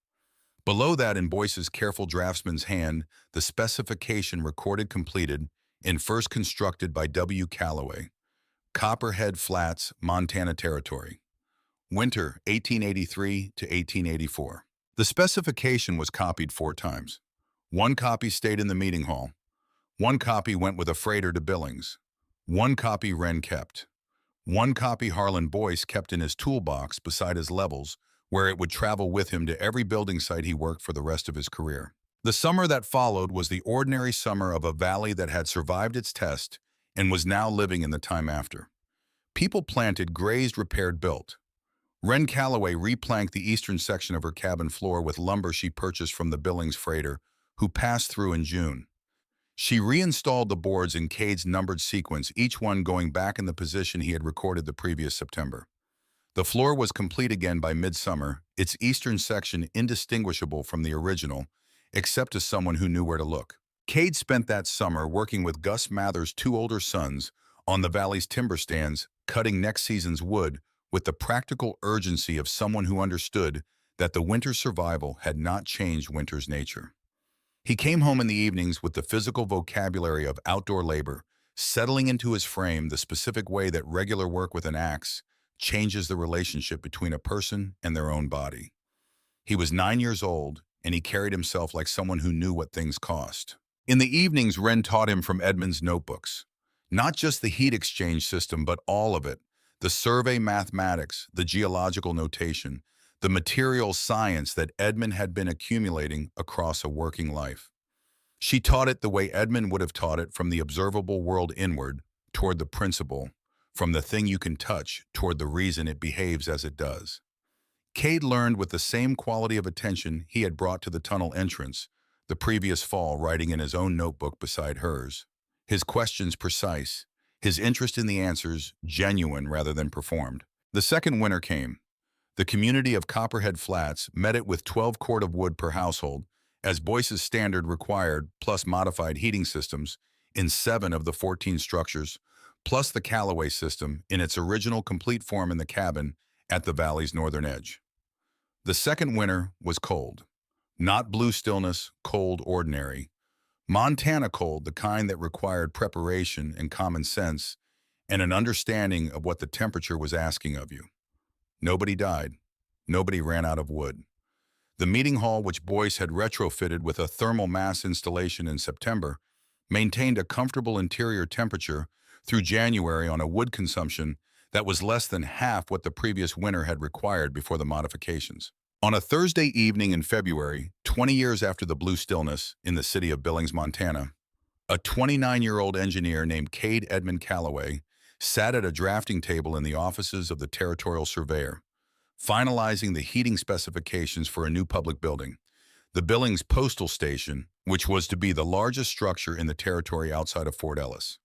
Below that, in Boyce's careful draftsman's hand, the specification recorded completed and first constructed by W. Callaway, Copperhead Flats, Montana Territory. Winter 1883 to 1884. The specification was copied 4 times. 1 copy stayed in the meeting hall. 1 copy went with a freighter to Billings. 1 copy Wren kept. 1 copy Harlan Boyce kept in his toolbox beside his levels, where it would travel with him to every building site he worked for the rest of his career. The summer that followed was the ordinary summer of a valley that had survived its test and was now living in the time after. People planted, grazed, repaired, built. Wren Callaway replanked the eastern section of her cabin floor with lumber she purchased from the Billings freighter, who passed through in June. She reinstalled the boards in Cade's numbered sequence, each one going back in the position he had recorded the previous September. The floor was complete again by midsummer, its eastern section indistinguishable from the original, except to someone who knew where to look. Cade spent that summer working with Gus Mather's 2 older sons on the valley's timber stands, cutting next season's wood with the practical urgency of someone who understood that the winter's survival had not changed winter's nature. He came home in the evenings with the physical vocabulary of outdoor labor, settling into his frame the specific way that regular work with an axe changes the relationship between a person and their own body. He was 9 years old, and he carried himself like someone who knew what things cost. In the evenings, Wren taught him from Edmund's notebooks. Not just the heat exchange system, but all of it. The survey mathematics, the geological notation, the material science that Edmund had been accumulating across a working life. She taught it the way Edmund would have taught it, from the observable world inward toward the principle, from the thing you can touch toward the reason it behaves as it does. Cade learned with the same quality of attention he had brought to the tunnel entrance the previous fall, writing in his own notebook beside hers. His questions precise, his interest in the answers genuine rather than performed. The second winter came. The community of Copperhead Flats met it with 12 cord of wood per household, as Boyce's standard required, plus modified heating systems in 7 of the 14 structures, plus the Callaway system in its original complete form in the cabin at the valley's northern edge. The second winter was cold. Not blue stillness, cold ordinary. Montana cold, the kind that required preparation and common sense and an understanding of what the temperature was asking of you. Nobody died. Nobody ran out of wood. The meeting hall, which Boyce had retrofitted with a thermal mass installation in September, maintained a comfortable interior temperature through January on a wood consumption that was less than half what the previous winter had required before the modifications. On a Thursday evening in February, 20 years after the blue stillness in the city of Billings, Montana, a 29-year-old engineer named Cade Edmund Callaway sat at a drafting table in the offices of the territorial surveyor, finalizing the heating specifications for a new public building, the Billings Postal Station, which was to be the largest structure in the territory outside of Fort Ellis.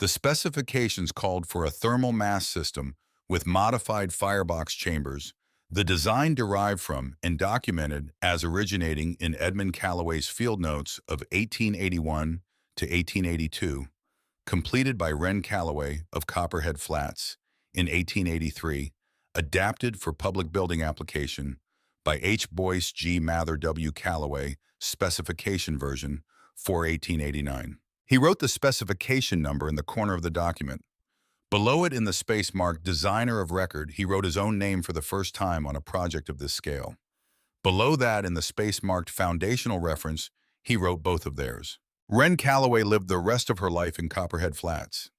The specifications called for a thermal mass system with modified firebox chambers, the design derived from and documented as originating in Edmund Callaway's field notes of 1881 to 1882, completed by Wren Callaway of Copperhead Flats in 1883, adapted for public building application by H. Boyce G. Mather W. Callaway, specification version 4/1889. He wrote the specification number in the corner of the document. Below it, in the space marked Designer of Record, he wrote his own name for the first time on a project of this scale. Below that, in the space marked Foundational Reference, he wrote both of theirs. Wren Callaway lived the rest of her life in Copperhead Flats.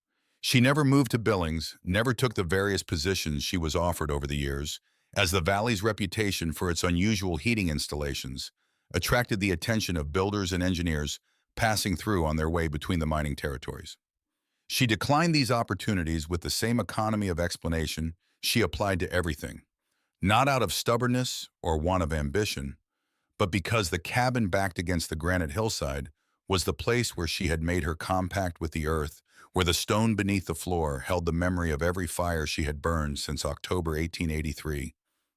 She never moved to Billings, never took the various positions she was offered over the years, as the valley's reputation for its unusual heating installations attracted the attention of builders and engineers passing through on their way between the mining territories. She declined these opportunities with the same economy of explanation she applied to everything, not out of stubbornness or want of ambition, but because the cabin backed against the granite hillside was the place where she had made her compact with the earth, where the stone beneath the floor held the memory of every fire she had burned since October 1883,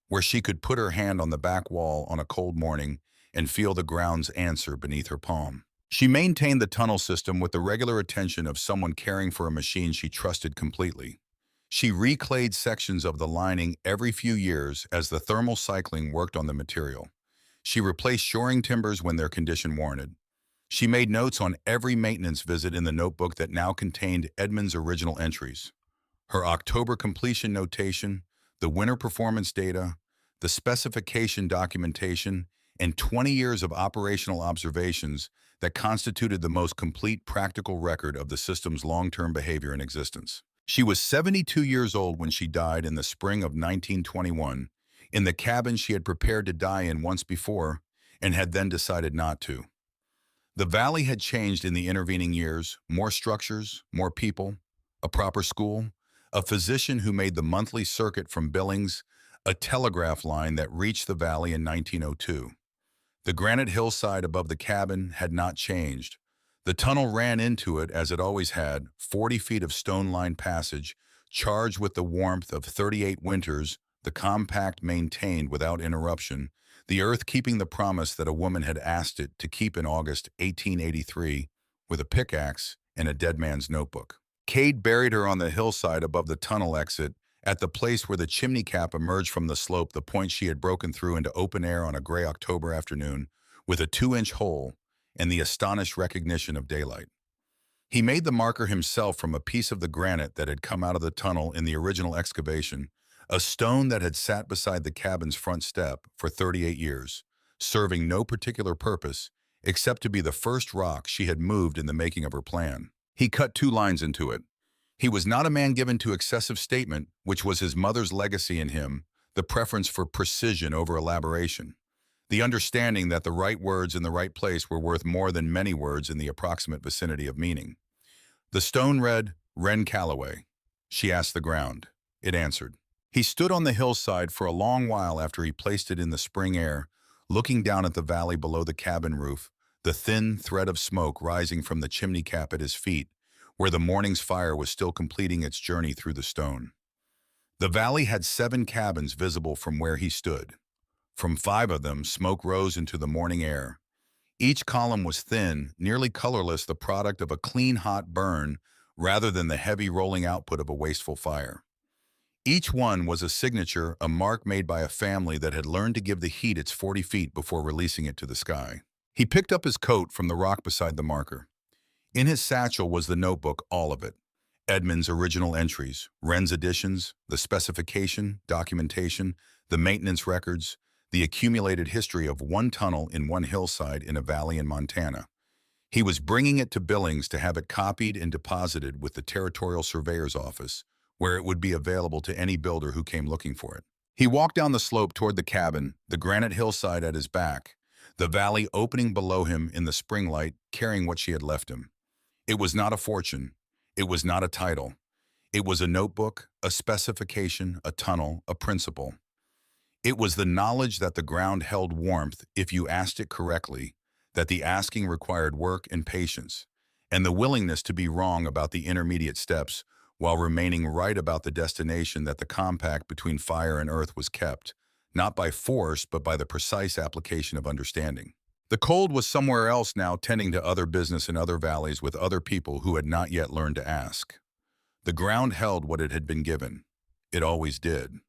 where she could put her hand on the back wall on a cold morning and feel the ground's answer beneath her palm. She maintained the tunnel system with the regular attention of someone caring for a machine she trusted completely. She reclayed sections of the lining every few years as the thermal cycling worked on the material. She replaced shoring timbers when their condition warranted. She made notes on every maintenance visit in the notebook that now contained Edmund's original entries. Her October completion notation, the winter performance data, the specification documentation, and 20 years of operational observations that constituted the most complete practical record of the system's long-term behavior and existence. She was 72 years old when she died in the spring of 1921, in the cabin she had prepared to die in once before and had then decided not to. The valley had changed in the intervening years: more structures, more people, a proper school, a physician who made the monthly circuit from Billings, a telegraph line that reached the valley in 1902. The granite hillside above the cabin had not changed. The tunnel ran into it as it always had, 40 feet of stone-lined passage, charged with the warmth of 38 winters, the compact maintained without interruption, the earth keeping the promise that a woman had asked it to keep in August 1883 with a pickaxe and a dead man's notebook. Cade buried her on the hillside above the tunnel exit, at the place where the chimney cap emerged from the slope, the point she had broken through into open air on a gray October afternoon, with a 2-inch hole and the astonished recognition of daylight. He made the marker himself from a piece of the granite that had come out of the tunnel in the original excavation, a stone that had sat beside the cabin's front step for 38 years, serving no particular purpose except to be the first rock she had moved in the making of her plan. He cut 2 lines into it. He was not a man given to excessive statement, which was his mother's legacy in him, the preference for precision over elaboration, the understanding that the right words in the right place were worth more than many words in the approximate vicinity of meaning. The stone read, "Wren Calloway." She asked the ground. It answered. He stood on the hillside for a long while after he placed it in the spring air, looking down at the valley below the cabin roof, the thin thread of smoke rising from the chimney cap at his feet, where the morning's fire was still completing its journey through the stone. The valley had 7 cabins visible from where he stood. From 5 of them, smoke rose into the morning air. Each column was thin, nearly colorless, the product of a clean, hot burn rather than the heavy rolling output of a wasteful fire. Each one was a signature, a mark made by a family that had learned to give the heat its 40 feet before releasing it to the sky. He picked up his coat from the rock beside the marker. In his satchel was the notebook, all of it. Edmund's original entries, Wren's additions, the specification, documentation, the maintenance records, the accumulated history of one tunnel in one hillside in a valley in Montana. He was bringing it to Billings to have it copied and deposited with the Territorial Surveyor's Office, where it would be available to any builder who came looking for it. He walked down the slope toward the cabin, the granite hillside at his back, the valley opening below him in the spring light, carrying what she had left him. It was not a fortune. It was not a title. It was a notebook, a specification, a tunnel, a principle. It was the knowledge that the ground held warmth if you asked it correctly, that the asking required work and patience, and the willingness to be wrong about the intermediate steps while remaining right about the destination, that the compact between fire and earth was kept, not by force but by the precise application of understanding. The cold was somewhere else now, tending to other business in other valleys with other people who had not yet learned to ask. The ground held what it had been given. It always did.